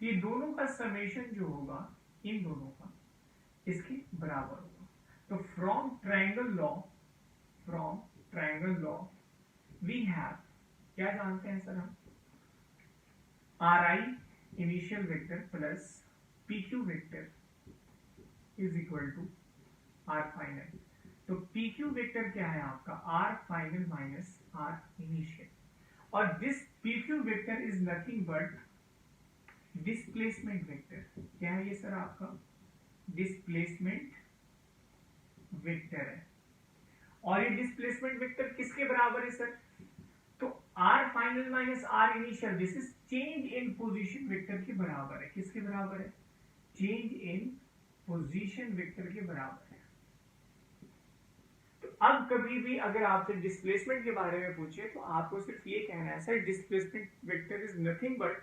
ये दोनों का समेशन जो होगा इन दोनों का इसके बराबर होगा। तो from triangle law we have, क्या जानते हैं सर हम, R I initial vector plus P Q vector is equal to R final. तो पी क्यू वेक्टर क्या है आपका, R final minus are initial, और this P Q vector is nothing but displacement vector. क्या है ये sir आपका, displacement vector है। और ये डिस्प्लेसमेंट वेक्टर किसके बराबर है सर, तो r final minus are initial, this is change in position vector के बराबर है। किसके बराबर है, चेंज इन पोजीशन वेक्टर के बराबर है। तो अब कभी भी अगर आपसे डिस्प्लेसमेंट के बारे में पूछे तो आपको सिर्फ ये कहना है, sir displacement vector is nothing but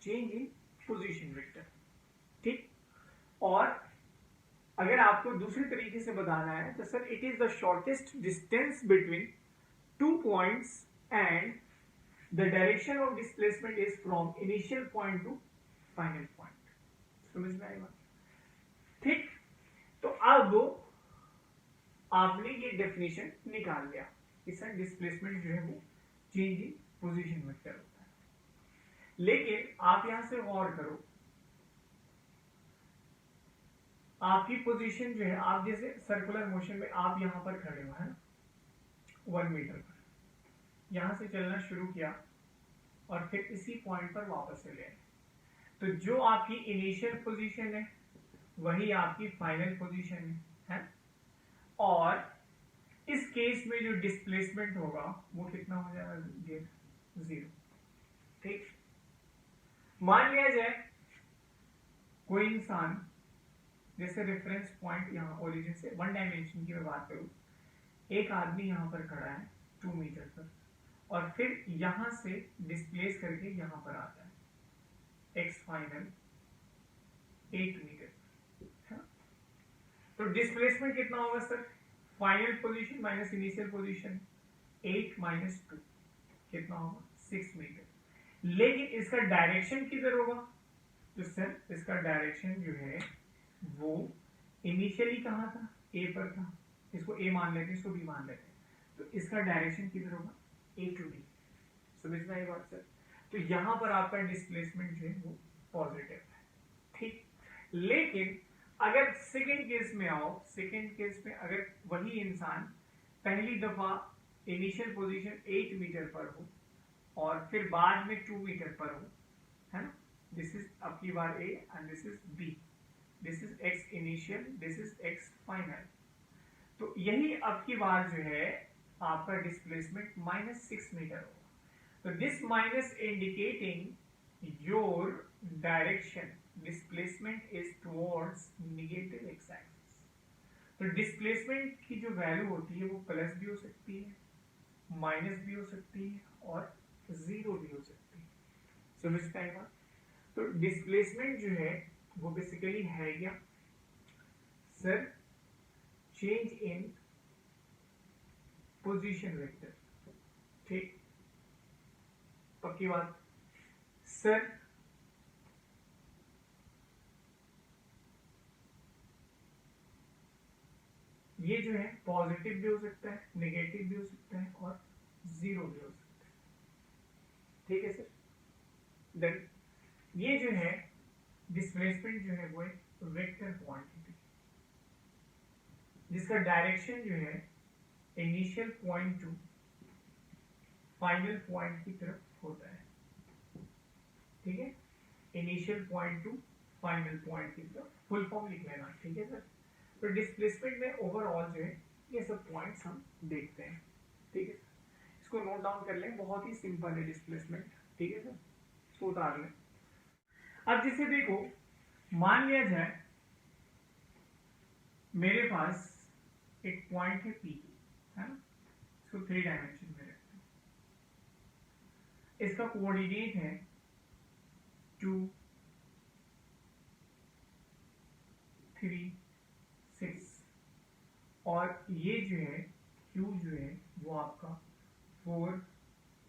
change in position vector, ठीक। और अगर आपको दूसरे तरीके से बताना है तो sir it is the shortest distance between two points and the direction of displacement is from initial point to final point। समझ में आएगा, ठीक। तो अब आपने ये डेफिनेशन निकाल लिया कि सर डिस्प्लेसमेंट जो है वो चेंज इन पोजीशन वेक्टर होता है। लेकिन आप यहां से गौर करो, आपकी पोजीशन जो है, आप जैसे सर्कुलर मोशन में आप यहां पर खड़े हो, है ना, 1 मीटर पर, यहां से चलना शुरू किया और फिर इसी पॉइंट पर वापस से ले आए, तो जो आपकी इनिशियल पोजीशन है वही आपकी फाइनल पोजीशन है, और इस केस में जो डिस्प्लेसमेंट होगा वो कितना हो जाएगा, 0, ठीक। मान लिया जाए कोई इंसान, जैसे रेफरेंस पॉइंट यहाँ ओरिजिन से 1 डायमेंशन की मैं बात करूं, एक आदमी यहां पर खड़ा है 2 मीटर पर, और फिर यहां से डिस्प्लेस करके यहां पर आता है एक्स फाइनल 8 मीटर, है ना। तो डिस्प्लेसमेंट कितना होगा sir, final position minus initial position, 8 minus 2 कितना होगा, 6 मीटर। लेकिन इसका डायरेक्शन किधर होगा, तो सर इसका डायरेक्शन जो है वो इनिशियली कहां था, ए पर था, इसको ए मान लेते हैं, इसको बी मान लेते हैं, तो इसका डायरेक्शन किधर होगा, ए टू बी। समझ में आई बात सर। तो यहां पर आपका डिस्प्लेसमेंट जो है वो पॉजिटिव है, ठीक। लेकिन अगर सेकेंड केस में आओ, सेकेंड केस में अगर वही इंसान पहली दफा इनिशियल पोजीशन 8 मीटर पर हो और फिर बाद में 2 मीटर पर हो, है ना, दिस इज आपकी bar A and this is B, this is X initial, this is X final, तो यही आपकी बार जो है आपका डिस्प्लेसमेंट -6 मीटर होगा। तो this minus indicating your direction, displacement is towards negative x axis. तो डिस्प्लेसमेंट की जो वैल्यू होती है वो प्लस भी हो सकती है, माइनस भी हो सकती है और 0 भी हो सकती है। समझते हैं बात। तो डिस्प्लेसमेंट जो है वो बेसिकली है क्या sir, change in position vector. ठीक, पक्की बात। सर ये जो है पॉजिटिव भी हो सकता है, नेगेटिव भी हो सकता है और जीरो भी हो सकता है। ठीक है सर। देन ये जो है डिस्प्लेसमेंट जो है वो एक वेक्टर क्वांटिटी, जिसका डायरेक्शन जो है initial point two final point की तरफ होता है। ठीक है, initial point two final point की तरफ, फुल फॉर्म लिख लेना। ठीक है सर। तो डिस्प्लेसमेंट में ओवरऑल जो है ये सब पॉइंट्स हम देखते हैं। ठीक है, इसको नोट डाउन कर लें, बहुत ही सिंपल है डिस्प्लेसमेंट। ठीक है सर, इसको उतार लें। अब जैसे देखो, मान लिया जाए मेरे पास एक पॉइंट है पी, है ना, इसको 3 डायमेंशन में रखते हैं। इसका कोऑर्डिनेट है 2, 3, 6 और ये जो है Q जो है वो आपका 4,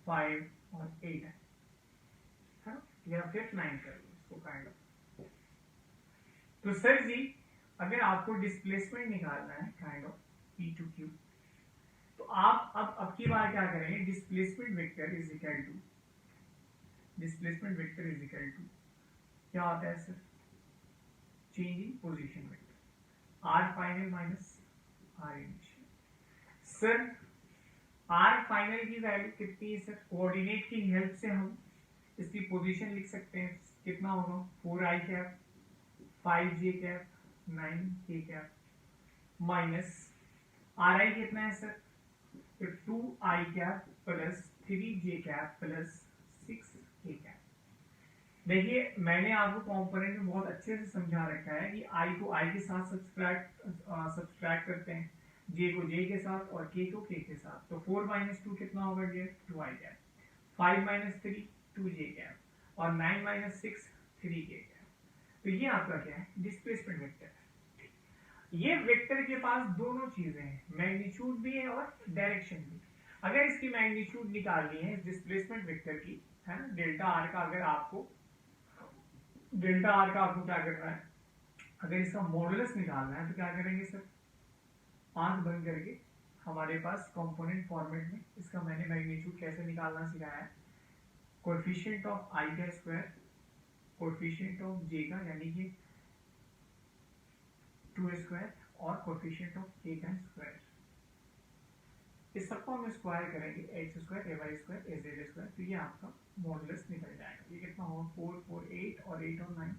5 और 8 है ना, या फिर 9 कर लो इसको काइंड ऑफ। तो सर जी अगर आपको डिस्प्लेसमेंट निकालना है kind of P to Q, तो आप अब की बार क्या करेंगे, displacement vector is equal to, displacement vector is equal to क्या होता है sir, change in position vector, r final minus are initial. Sir r final की वैल्यू कितनी है सर, कोऑर्डिनेट की हेल्प से हम इसकी पोजीशन लिख सकते हैं। कितना होगा, 4i cap 5j cap 9k cap minus are आई कितना है सर, तो 2i cap plus 3j cap plus 6k cap. देखिए मैंने आपको कंपोनेंट में बहुत अच्छे से समझा रखा है कि i को i के साथ सब्सट्रैक्ट करते हैं, j को j के साथ और k को k के साथ। तो 4 माइनस 2 कितना होगा dear, 2i cap, 5 minus 3 2j cap और 9 माइनस 6 3k कैप। तो ये आपका क्या है, डिस्प्लेसमेंट वेक्टर है। ये वेक्टर के पास दोनों चीजें हैं, मैग्नीट्यूड भी है और डायरेक्शन भी। अगर इसकी मैग्नीट्यूड निकालनी है इस डिस्प्लेसमेंट वेक्टर की, है ना, डेल्टा आर का, अगर आपको डेल्टा आर का आपको क्या करना है, अगर इसका मॉडुलस निकालना है तो क्या करेंगे सर, आंख बंद करके हमारे पास कंपोनेंट फॉर्मेट में इसका मैंने मैग्नीट्यूड कैसे निकालना सिखाया है। कोएफिशिएंट ऑफ आई का स्क्वायर, कोएफिशिएंट ऑफ जे का यानी कि 2 स्क्वायर और कोएफिशिएंट ऑफ के का स्क्वायर, इस सबको हम स्क्वायर करेंगे, एक्स स्क्वायर ए वाई स्क्वायर ए जेड स्क्वायर। तो ये आपका मॉडुलस निकल जाएगा। ये कितना होगा, 4 4 8 और 8 और 9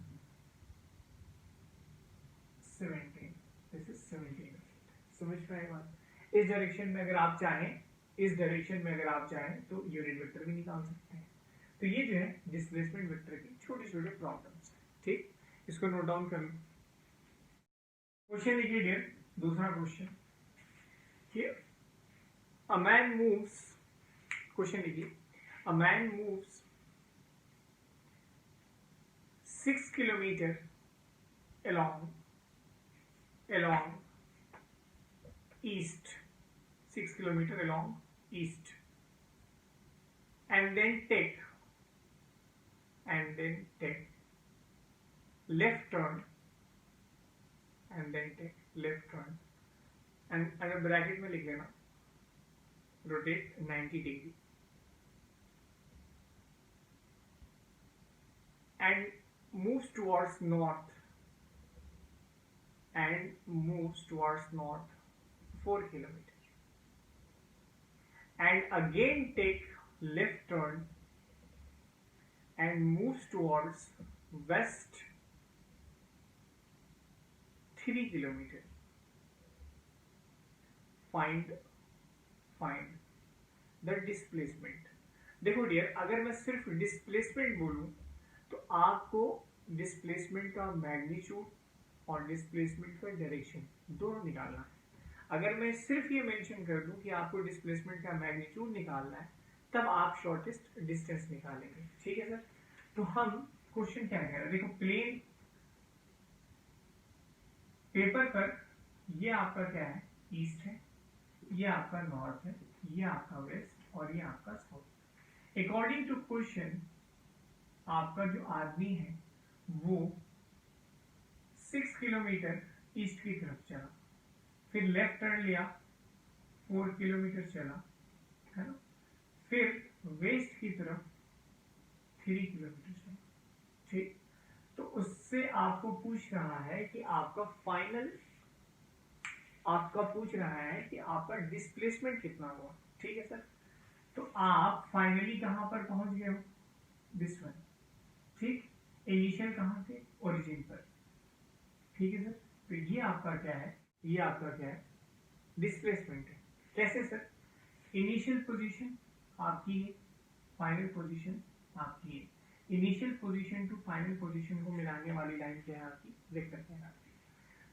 17, दिस इज 17। समझ में आई बात। इस डायरेक्शन में अगर आप चाहें, इस डायरेक्शन में अगर आप चाहें तो यूनिट वेक्टर भी निकाल सकते हैं। तो ये जो है डिस्प्लेसमेंट वेक्टर की छोटे छोटे प्रॉब्लम्स है। ठीक, इसको नोट डाउन कर लो। क्वेश्चन लिखिए डियर, दूसरा क्वेश्चन कि अ मैन मूव्स, क्वेश्चन लिखिए, a man moves 6 kilometre along east, 6 kilometer along east, and then take left turn, and then take left turn, and अगर ब्रैकेट में लिख लेना rotate 90 degree, and moves towards north, and moves towards north 4 kilometer, and again take left turn and moves towards west 3 kilometer. Find the displacement. देखो dear, अगर मैं सिर्फ displacement बोलूं तो आपको डिस्प्लेसमेंट का मैग्नीट्यूड और डिस्प्लेसमेंट का डायरेक्शन दोनों निकालना है। अगर मैं सिर्फ ये मेंशन कर दूं कि आपको डिस्प्लेसमेंट का मैग्नीट्यूड निकालना है, तब आप शॉर्टेस्ट डिस्टेंस निकालेंगे। ठीक है सर। तो हम क्वेश्चन क्या कह रहे हैं, देखो प्लेन पेपर पर ये आपका क्या है, ईस्ट है, ये आपका नॉर्थ है, ये आपका वेस्ट और ये आपका साउथ। अकॉर्डिंग टू क्वेश्चन आपका जो आदमी है वो 6 किलोमीटर ईस्ट की तरफ चला, फिर लेफ्ट टर्न लिया, 4 किलोमीटर चला, है ना, फिर वेस्ट की तरफ 3 किलोमीटर चला। ठीक, तो उससे आपको पूछ रहा है कि आपका फाइनल, आपका पूछ रहा है कि आपका डिस्प्लेसमेंट कितना हुआ। ठीक है सर, तो आप फाइनली कहां पर पहुंच गए हो, दिस वन। ठीक, इनिशियल कहां थे, ओरिजिन पर। ठीक है सर, तो ये आपका क्या है, ये आपका क्या है, डिस्प्लेसमेंट है। कैसे सर, इनिशियल पोजीशन आपकी है, फाइनल पोजीशन आपकी है। Initial position to final position को मिलाने वाली लाइन क्या है आपकी, वेक्टर कहलाती है।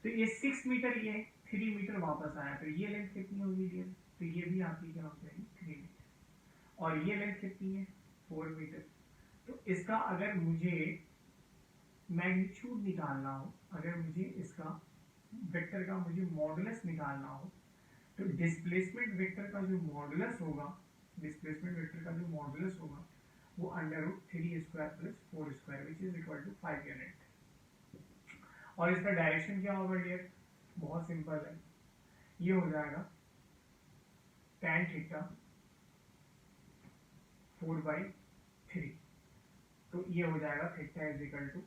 तो ये 6 मीटर, ये 3 मीटर वापस आया, तो ये लेंथ कितनी होगी डियर, तो ये भी आपकी क्या हो जाएगी 3 मीटर। और ये लेंथ कितनी है 4 मीटर। तो इसका अगर मुझे मैग्नीट्यूड निकालना हो, अगर मुझे इसका वेक्टर का मुझे मॉडुलस निकालना हो, तो डिस्प्लेसमेंट वेक्टर का जो मॉडुलस होगा, डिस्प्लेसमेंट वेक्टर का जो मॉडुलस होगा वो √3 square plus 4 square which is equal to 5 unit. और इसका डायरेक्शन क्या होगा डियर, बहुत सिंपल है, ये हो जाएगा tan थीटा 4/3। तो ये हो जाएगा theta is equal to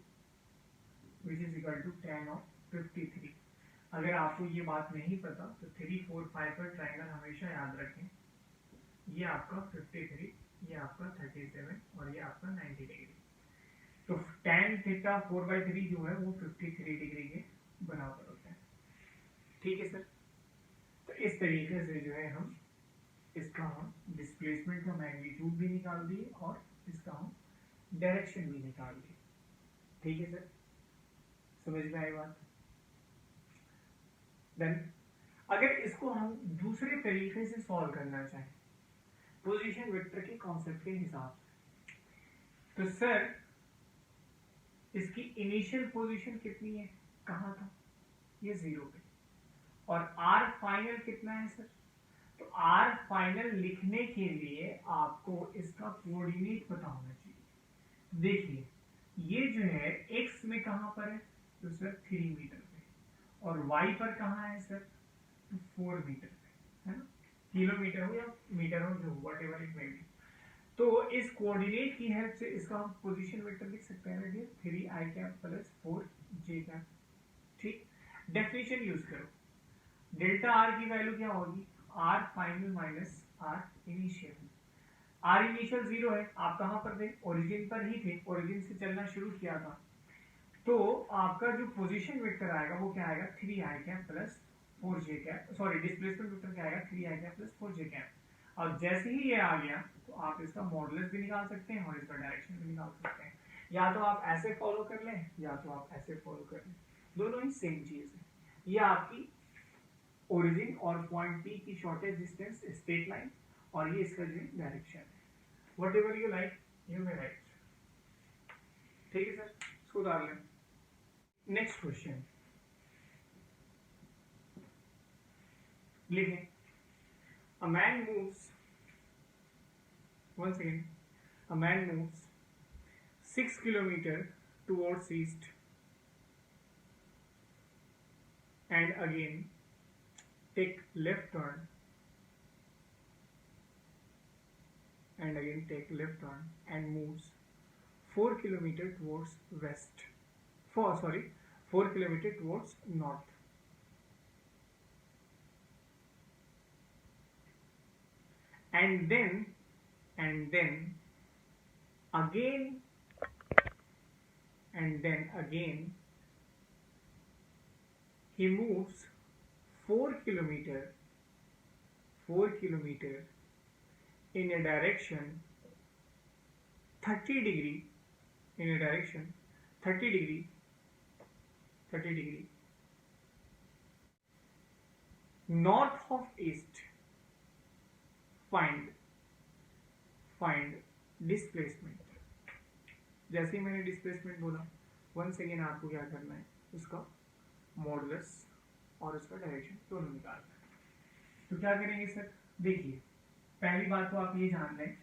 which is equal to tan of 53। अगर आपको ये बात नहीं पता तो 3, 4, 5 पर ट्राइंगल हमेशा याद रखें। ये आपका 53, ये आपका 37 और ये आपका 90 डिग्री। तो tan थीटा 4/3 जो है वो 53 डिग्री के बराबर होता है। ठीक है सर, तो इस तरीके से जो है हम इसका हम डिस्प्लेसमेंट का मैग्नीट्यूड भी निकाल दिए और इसका हम डायरेक्शन भी निकाल दिए। ठीक है सर, समझ में आई बात। देन अगर इसको हम दूसरे तरीके से सॉल्व करना चाहें पोजीशन वेक्टर के कॉन्सेप्ट के हिसाब से, तो सर इसकी इनिशियल पोजीशन कितनी है, कहां था, ये 0 पे, और आर फाइनल कितना है सर, तो आर फाइनल लिखने के लिए आपको इसका कोऑर्डिनेट पता होना चाहिए। देखिए ये जो है एक्स में कहां पर है, तो सर 3 मीटर पे, और वाई पर कहां है सर, तो 4 मीटर पे, है ना, किलोमीटर हो या मीटर हो, जो what ever it may be. तो इस कोऑर्डिनेट की हेल्प से इसका हम पोजीशन वेक्टर लिख सकते हैं ना, 3i cap plus 4j cap. ठीक, डेफिनेशन यूज करो, डेल्टा आर की वैल्यू क्या होगी, r final minus are initial. R initial 0 है, आप कहां पर थे, ओरिजिन पर ही थे, ओरिजिन से चलना शुरू किया था, तो आपका जो पोजीशन वेक्टर आएगा वो क्या आएगा, 3i cap plus 4j cap, sorry displacement vector क्या आएगा, 3i cap plus 4j cap. और जैसे ही ये आ गया तो आप इसका मॉडुलस भी निकाल सकते हैं और इसका डायरेक्शन भी निकाल सकते हैं। या तो आप ऐसे फॉलो कर लें या तो आप ऐसे फॉलो कर लें, दोनों ही सेम चीज है। ये आपकी ओरिजिन और पॉइंट पी की शॉर्टेस्ट डिस्टेंस स्ट्रेट लाइन, और ये इसका जो डायरेक्शन है, what ever you like you may right. ठीक है सर, इसको उतार लें। नेक्स्ट क्वेश्चन लिखें, a man moves, once again, a man moves 6 kilometer towards east and again take left turn and again take left turn and moves 4 kilometer towards west, 4 kilometer towards north. And then again he moves 4 kilometer in a direction 30 degree, in a direction 30 degree north of east. Find displacement। जैसे ही मैंने displacement बोला, once again आपको क्या करना है, उसका modulus और उसका डायरेक्शन दोनों निकालना है। तो क्या करेंगे सर, देखिए पहली बात तो आप ये जान लें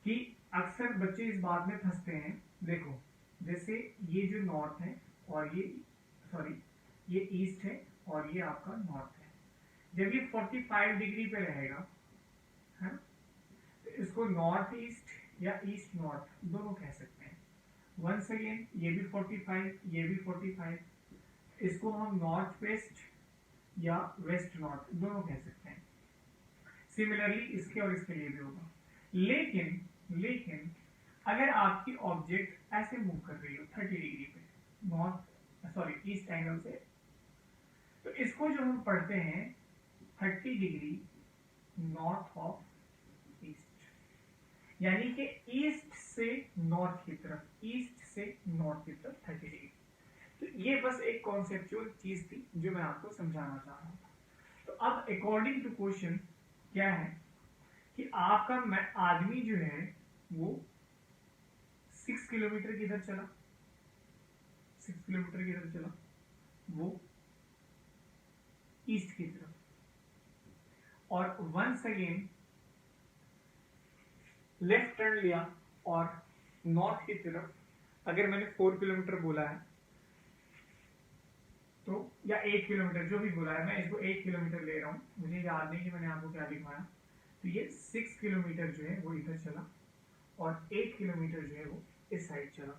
कि अक्सर बच्चे इस बात में फंसते हैं। देखो जैसे ये जो नॉर्थ है और ये सॉरी ये ईस्ट है और ये आपका नॉर्थ है, जब ये 45 डिग्री पे रहेगा है ना, तो इसको नॉर्थ ईस्ट या ईस्ट नॉर्थ दोनों कह सकते हैं। वंस अगेन ये भी 45 ये भी 45, इसको हम नॉर्थ वेस्ट या वेस्ट नॉर्थ दोनों कह सकते हैं। सिमिलरली इसके और इसके लिए भी होगा। लेकिन लेकिन अगर आपकी ऑब्जेक्ट ऐसे मूव कर रही हो 30 डिग्री पे नॉर्थ सॉरी ईस्ट एंगल से, तो इसको जो हम पढ़ते हैं 30 डिग्री नॉर्थ ऑफ ईस्ट, यानी कि ईस्ट से नॉर्थ की तरफ, ईस्ट से नॉर्थ की तरफ 30 डिग्री। तो ये बस एक कॉन्सेप्चुअल चीज थी जो मैं आपको समझाना चाह रहा था। तो अब अकॉर्डिंग टू क्वेश्चन क्या है कि आपका आदमी जो है वो 6 किलोमीटर किधर चला, 6 किलोमीटर किधर चला, वो ईस्ट की तरफ, और वंस अगेन लेफ्ट टर्न लिया और नॉर्थ की तरफ, अगर मैंने 4 किलोमीटर बोला है तो, या 8 किलोमीटर जो भी बोला है, मैं इसको 8 किलोमीटर ले रहा हूं, मुझे याद नहीं कि मैंने आपको क्या लिखवाया। तो ये 6 किलोमीटर जो है वो इधर चला और 8 किलोमीटर जो है वो इस साइड चला,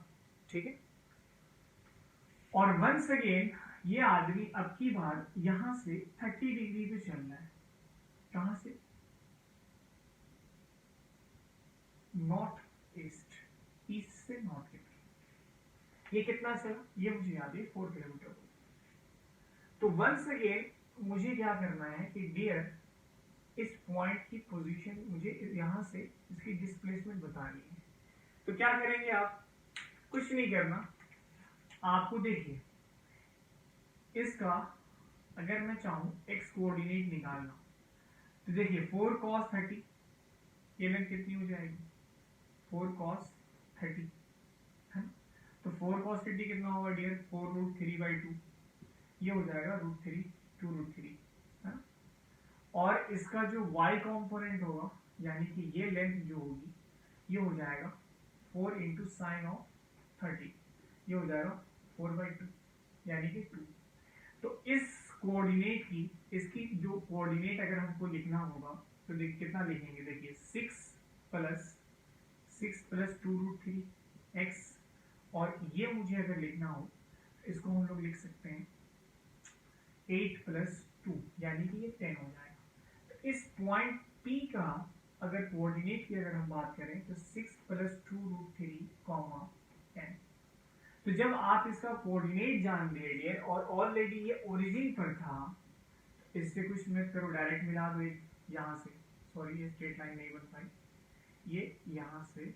ठीक है। और वंस अगेन ये आदमी अब की बार यहां से 30 डिग्री पे चल रहा है, कहां से, नॉर्थ ईस्ट, ईस्ट से नॉर्थ की तरफ। ये कितना चला, ये मुझे याद है 4 किलोमीटर। तो वंस अगेन मुझे क्या करना है कि डियर इस पॉइंट की पोजीशन मुझे यहां से इसकी डिस्प्लेसमेंट बतानी है। तो क्या करेंगे आप, कुछ नहीं करना आपको, देखिए इसका अगर मैं चाहूं एक्स कोऑर्डिनेट निकालना, तो देखिए 4 cos 30, ये लेंथ कितनी हो जाएगी 4 cos 30 है ना। तो 4 cos 30 कितना होगा डियर, 4√3/2, ये हो जाएगा √3 2√3 है ना। और इसका जो y कंपोनेंट होगा यानी कि ये लेंथ जो होगी ये हो जाएगा 4 इंटू साइन ऑफ 30, ये हो जाएगा 4/2 यानी कि 2। तो इस कोऑर्डिनेट की, इसकी जो कोऑर्डिनेट अगर हमको लिखना होगा तो कितना लिखेंगे, देखिए 6 प्लस 2√3 x, और ये मुझे अगर लिखना हो तो इसको हम लोग लिख सकते हैं 8 प्लस 2 यानी कि ये 10 हो जाएगा। तो इस पॉइंट P का अगर कोऑर्डिनेट की अगर हम बात करें तो 6 प्लस 2√3, 10। तो जब आप इसका कोऑर्डिनेट जान लिए और ऑलरेडी ये ओरिजिन पर था, इससे कुछ मत करो, डायरेक्ट मिला दो एक यहां से, सॉरी ये स्ट्रेट लाइन नहीं बन पाई, ये यहां से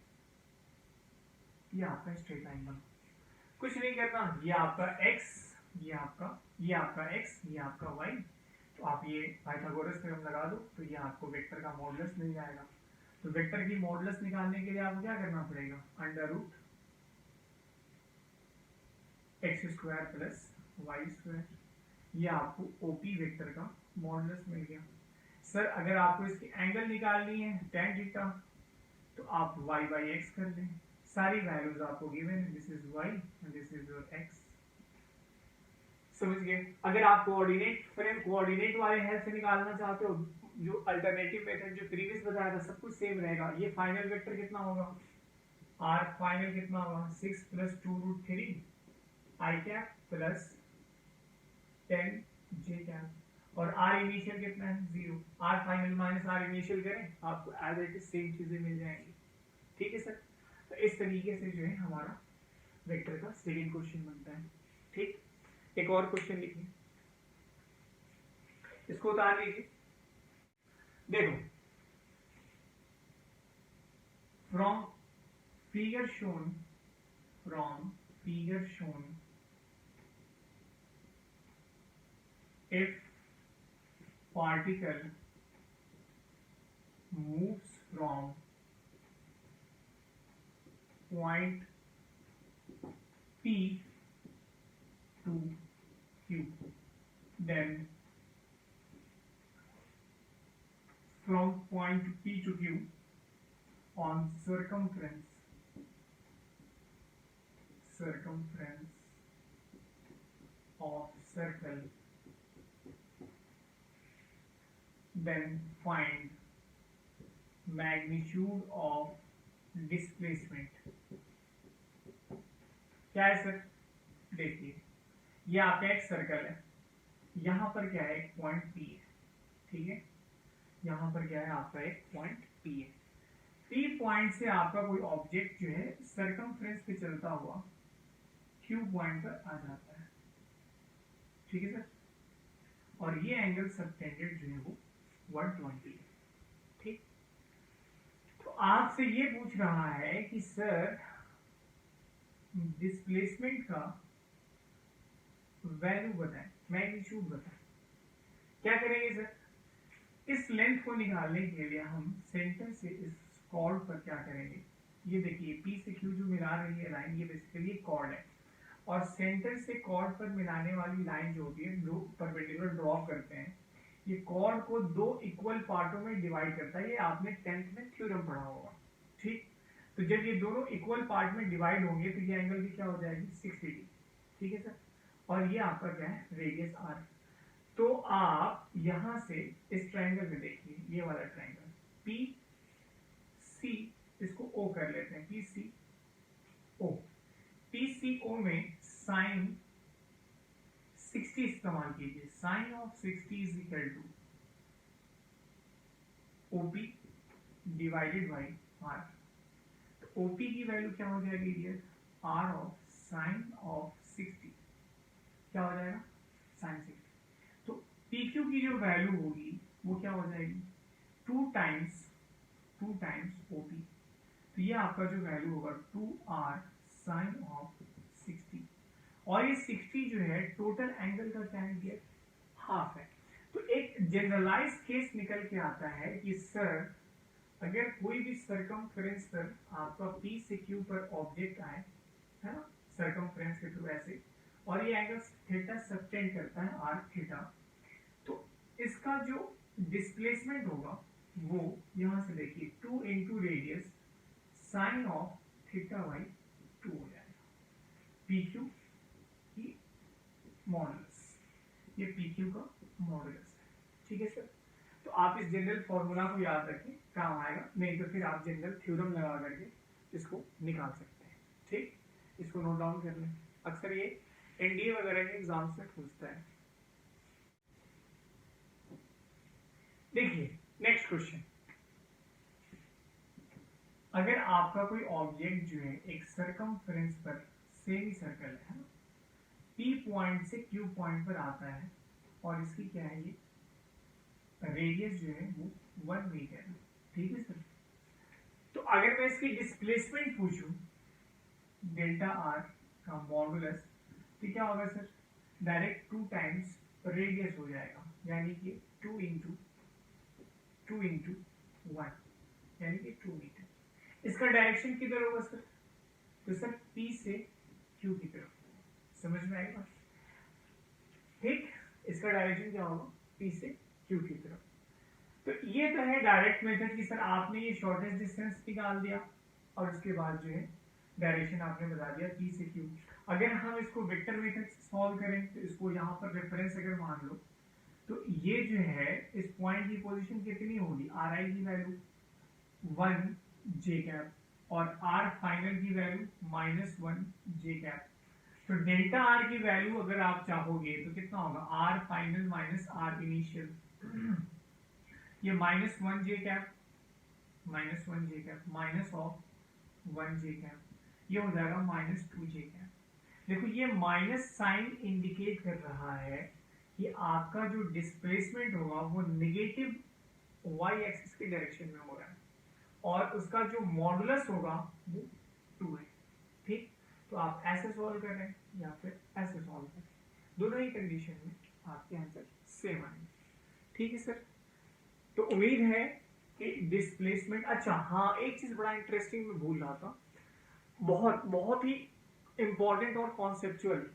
ये आपका स्ट्रेट लाइन बना, कुछ नहीं करना, ये आपका x, ये आपका x, ये आपका y। तो आप ये पाइथागोरस थ्योरम लगा दो तो ये आपको वेक्टर का मॉडुलस मिल जाएगा। तो वेक्टर की मॉडुलस निकालने के लिए आपको क्या करना पड़ेगा, √ x² प्लस y², ये आपको OP वेक्टर का मॉडुलस मिल गया। सर अगर आपको इसकी एंगल निकालनी है tan थीटा, तो आप y/x कर लें, सारी वैल्यूज आपको गिवन है, this is y and this is your x। समझ गए। अगर आप कोऑर्डिनेट फ्रेम कोऑर्डिनेट वाले हेल्प से निकालना चाहते हो, जो अल्टरनेटिव मेथड जो प्रीवियस बताया था सब कुछ सेम रहेगा। ये फाइनल वेक्टर कितना होगा, r फाइनल कितना होगा 6 plus 2√3 i cap plus 10 j cap, और r इनिशियल कितना है 0, r final minus r initial करें आपको एज इट इज सेम चीजें मिल जाएंगी, ठीक है सर। तो इस तरीके से जो है हमारा वेक्टर का सेकंड क्वेश्चन बनता है, ठीक। एक और क्वेश्चन लिखिए, इसको उतार लीजिए। देखो, from figure shown if particle moves from point P to Q, then from point P to Q on circumference of circle, then find magnitude of displacement. क्या है सर? देखिए ये आपका एक सर्कल है, यहां पर क्या है, एक पॉइंट P है, ठीक है, यहां पर क्या है आपका एक पॉइंट P है। P पॉइंट से आपका कोई ऑब्जेक्ट जो है सर्कमफ्रेंस पे चलता हुआ Q पॉइंट पर आ जाता है, ठीक है सर, और ये एंगल सबटेंडेड जो है वो 120 है, ठीक। तो आपसे ये पूछ रहा है कि सर डिस्प्लेसमेंट का वैल्यू बताएं, मैग्नीट्यूड बताएं। क्या करेंगे सर, इस लेंथ को निकालने के लिए हम सेंटर से इस कॉर्ड पर क्या करेंगे, ये देखिए P से Q जो मिला रही है लाइन, ये बेसिकली कॉर्ड है, और सेंटर से कॉर्ड पर मिलाने वाली लाइन जो होती है, दो परपेंडिकुलर ड्रॉ करते हैं, ये कॉर्ड को दो इक्वल पार्टों में डिवाइड करता है, ये आपने 10th में थ्योरम पढ़ा होगा, ठीक। तो जब ये दोनों इक्वल पार्ट में डिवाइड होंगे तो ये एंगल भी क्या हो जाएगी, 60 डिग्री, ठीक है सर, और ये आपका क्या है, रेडियस R। तो आप यहां से इस ट्रायंगल में देखिए, ये वाला ट्रायंगल पी सी, इसको O कर लेते हैं, PCO, PCO में साइन 60 इस्तेमाल कीजिए, sine of 60 is equal to OP divided by R। तो OP की वैल्यू क्या हो जाएगी, R ऑफ साइन ऑफ 60 क्या हो जाएगा, साइन 60। तो PQ की जो वैल्यू होगी वो क्या हो जाएगी, 2 टाइम्स OP। तो ये आपका जो वैल्यू होगा 2R साइन ऑफ 60, और ये 60 जो है टोटल एंगल का क्या है, हाफ है। तो एक जनरलाइज केस निकल के आता है कि सर अगर कोई भी सर्कमफ्रेंस पर आपका P से Q पर ऑब्जेक्ट आए, है ना, सर्कमफ्रेंस के थ्रू ऐसे, और ये एंगल थीटा सबटेंड करता है R थीटा, तो इसका जो डिस्प्लेसमेंट होगा वो यहां से देखिए 2 into radius sine of theta by 2 हो जाएगा, PQ की मॉडुलस, ये PQ का मॉडुलस है, ठीक है सर। तो आप इस जनरल फॉर्मूला को याद रखें, काम आएगा, नहीं तो फिर आप जनरल थ्योरम लगा करके इसको निकाल सकते हैं, ठीक। इसको नोट डाउन कर लें, अक्सर ये एनडीए वगैरह के एग्जाम्स में पूछता है। देखिए नेक्स्ट क्वेश्चन, अगर आपका कोई ऑब्जेक्ट जो है एक सर्कमफ्रेंस पर सेमी सर्कल है ना, P पॉइंट से Q पॉइंट पर आता है, और इसकी क्या है, ये रेडियस जो है वो 1 मीटर है, ठीक है सर। तो अगर मैं इसकी डिस्प्लेसमेंट पूछूं डेल्टा R का मॉडुलस, तो क्या होगा सर, डायरेक्ट 2 टाइम्स रेडियस हो जाएगा, यानी कि 2 इंटू 1 यानी कि 2 मीटर। इसका डायरेक्शन किधर होगा सर, तो सर P से Q की तरफ, समझ में आएगा, ठीक। इसका डायरेक्शन क्या होगा, P से Q की तरफ। तो ये तो है डायरेक्ट मेथड कि सर आपने ये शॉर्टेस्ट डिस्टेंस निकाल दिया और उसके बाद जो है डायरेक्शन आपने बता दिया P से Q। अगर हम इसको वेक्टर मेथड से सॉल्व करें तो इसको यहाँ पर रेफरेंस अगर मान लो, तो ये जो है इस पॉइंट की पोजीशन कितनी होगी, RI की वैल्यू 1 J कैप, और R फाइनल की वैल्यू -1 J कैप। तो डेल्टा R की वैल्यू अगर आप चाहोगे तो कितना होगा, R final minus R initial, ये -1 J cap minus of 1 J cap, ये हो जाएगा -2 J कैप। देखो ये माइनस साइन इंडिकेट कर रहा है कि आपका जो डिस्प्लेसमेंट होगा वो नेगेटिव y एक्सिस की डायरेक्शन में हो रहा है, और उसका जो मॉडुलस होगा वो 2 है, ठीक। तो आप ऐसे सॉल्व कर रहे हैं या फिर ऐसे सॉल्व कर रहे हैं, दोनों ही कंडीशन में आपके आंसर सेम आएंगे, ठीक है सर। तो उम्मीद है कि डिस्प्लेसमेंट, अच्छा हाँ एक चीज बड़ा इंटरेस्टिंग मैं भूल रहा था, बहुत बहुत ही इंपॉर्टेंट और कॉन्सेप्चुअल,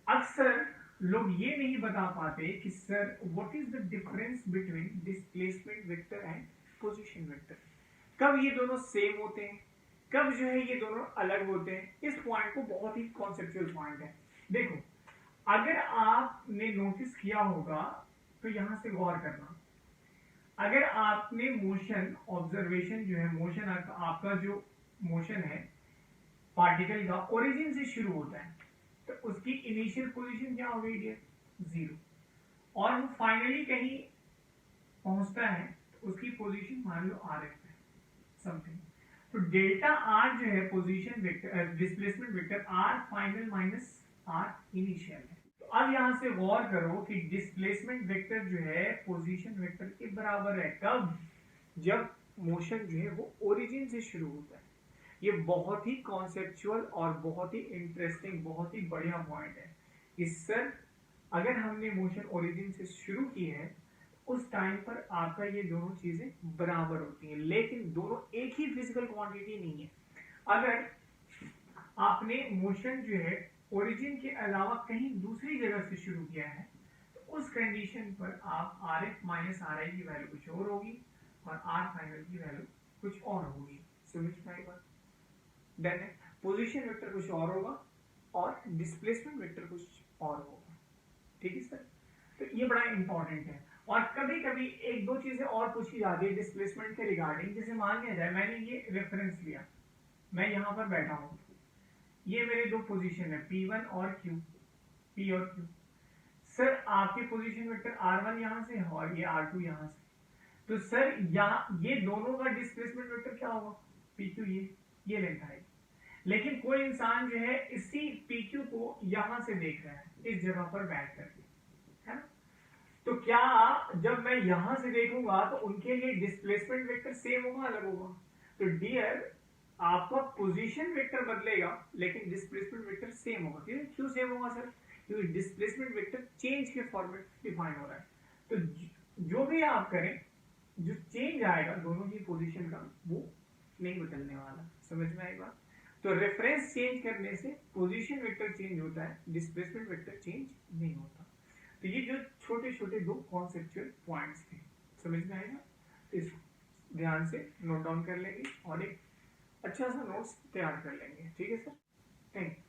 अक्सर लोग ये नहीं बता पाते कि sir what is the difference between displacement vector and position vector, कब ये दोनों सेम होते हैं, कब जो है ये दोनों अलग होते हैं। इस पॉइंट को बहुत ही कॉन्सेप्चुअल पॉइंट है। देखो, अगर आपने नोटिस किया होगा तो यहां से गौर करना, अगर आपने मोशन ऑब्जर्वेशन जो है, मोशन आपका जो मोशन है पार्टिकल का ओरिजिन से शुरू होता है, तो उसकी इनिशियल पोजीशन क्या हो गई डियर, 0, और वो फाइनली कहीं पहुंचता है तो उसकी पोजीशन मान लो आर एफ है समथिंग। तो डेल्टा आर जो है position vector, displacement vector r final minus are initial है। तो अब यहां से गौर करो कि डिस्प्लेसमेंट वेक्टर जो है पोजीशन वेक्टर के बराबर है, कब, जब मोशन जो है वो ओरिजिन से शुरू होता है। ये बहुत ही कॉन्सेप्चुअल और बहुत ही इंटरेस्टिंग, बहुत ही बढ़िया पॉइंट है कि सर अगर हमने मोशन ओरिजिन से शुरू की है उस टाइम पर आपका ये दोनों चीजें बराबर होती हैं, लेकिन दोनों एक ही फिजिकल क्वांटिटी नहीं है। अगर आपने मोशन जो है ओरिजिन के अलावा कहीं दूसरी जगह से शुरू किया है तो उस कंडीशन पर आप आर एफ माइनस आर आई की वैल्यू कुछ और होगी और आर फाइनल की वैल्यू कुछ और होगी। समझ में आई बात? देन पोजीशन वेक्टर कुछ और होगा और डिस्प्लेसमेंट वेक्टर कुछ और होगा। ठीक है सर? तो ये बड़ा इंपॉर्टेंट है। और कभी कभी एक दो चीजें और पूछी जाती है डिस्प्लेसमेंट के रिगार्डिंग। जैसे मान लिया जाए मैंने ये रेफरेंस लिया, मैं यहाँ पर बैठा हूँ, ये मेरे दो पोजीशन है P1 और Q, P और Q। सर आपके पोजीशन वेक्टर R1 यहाँ से और ये R2 यहाँ से, तो सर यहाँ ये दोनों का डिस्प्लेसमेंट वेक्टर क्या होगा, PQ, ये लेंथ आएगी। लेकिन कोई इंसान जो है इसी PQ को यहां से देख रहा है इस जगह पर बैठ करके, है ना? तो क्या जब मैं यहां से देखूंगा तो उनके लिए डिस्प्लेसमेंट वेक्टर सेम होगा अलग होगा? तो डियर आपका पोजीशन वेक्टर बदलेगा लेकिन डिस्प्लेसमेंट वेक्टर सेम होगा। क्यों सेम होगा सर? क्योंकि डिस्प्लेसमेंट वेक्टर चेंज के फॉर्मेट डिफाइन हो रहा है। तो जो भी आप करें, जो चेंज आएगा दोनों की पोजीशन का वो नहीं बदलने वाला। समझ में आई बात? तो रेफरेंस चेंज करने से पोजीशन वेक्टर चेंज होता है, डिस्प्लेसमेंट वेक्टर चेंज नहीं होता। तो ये जो छोटे छोटे दो कॉन्सेप्चुअल पॉइंट्स थे, समझ में आएगा? तो इसको ध्यान से नोट डाउन कर लेंगे और एक अच्छा सा नोट्स तैयार कर लेंगे। ठीक है सर? Thank you.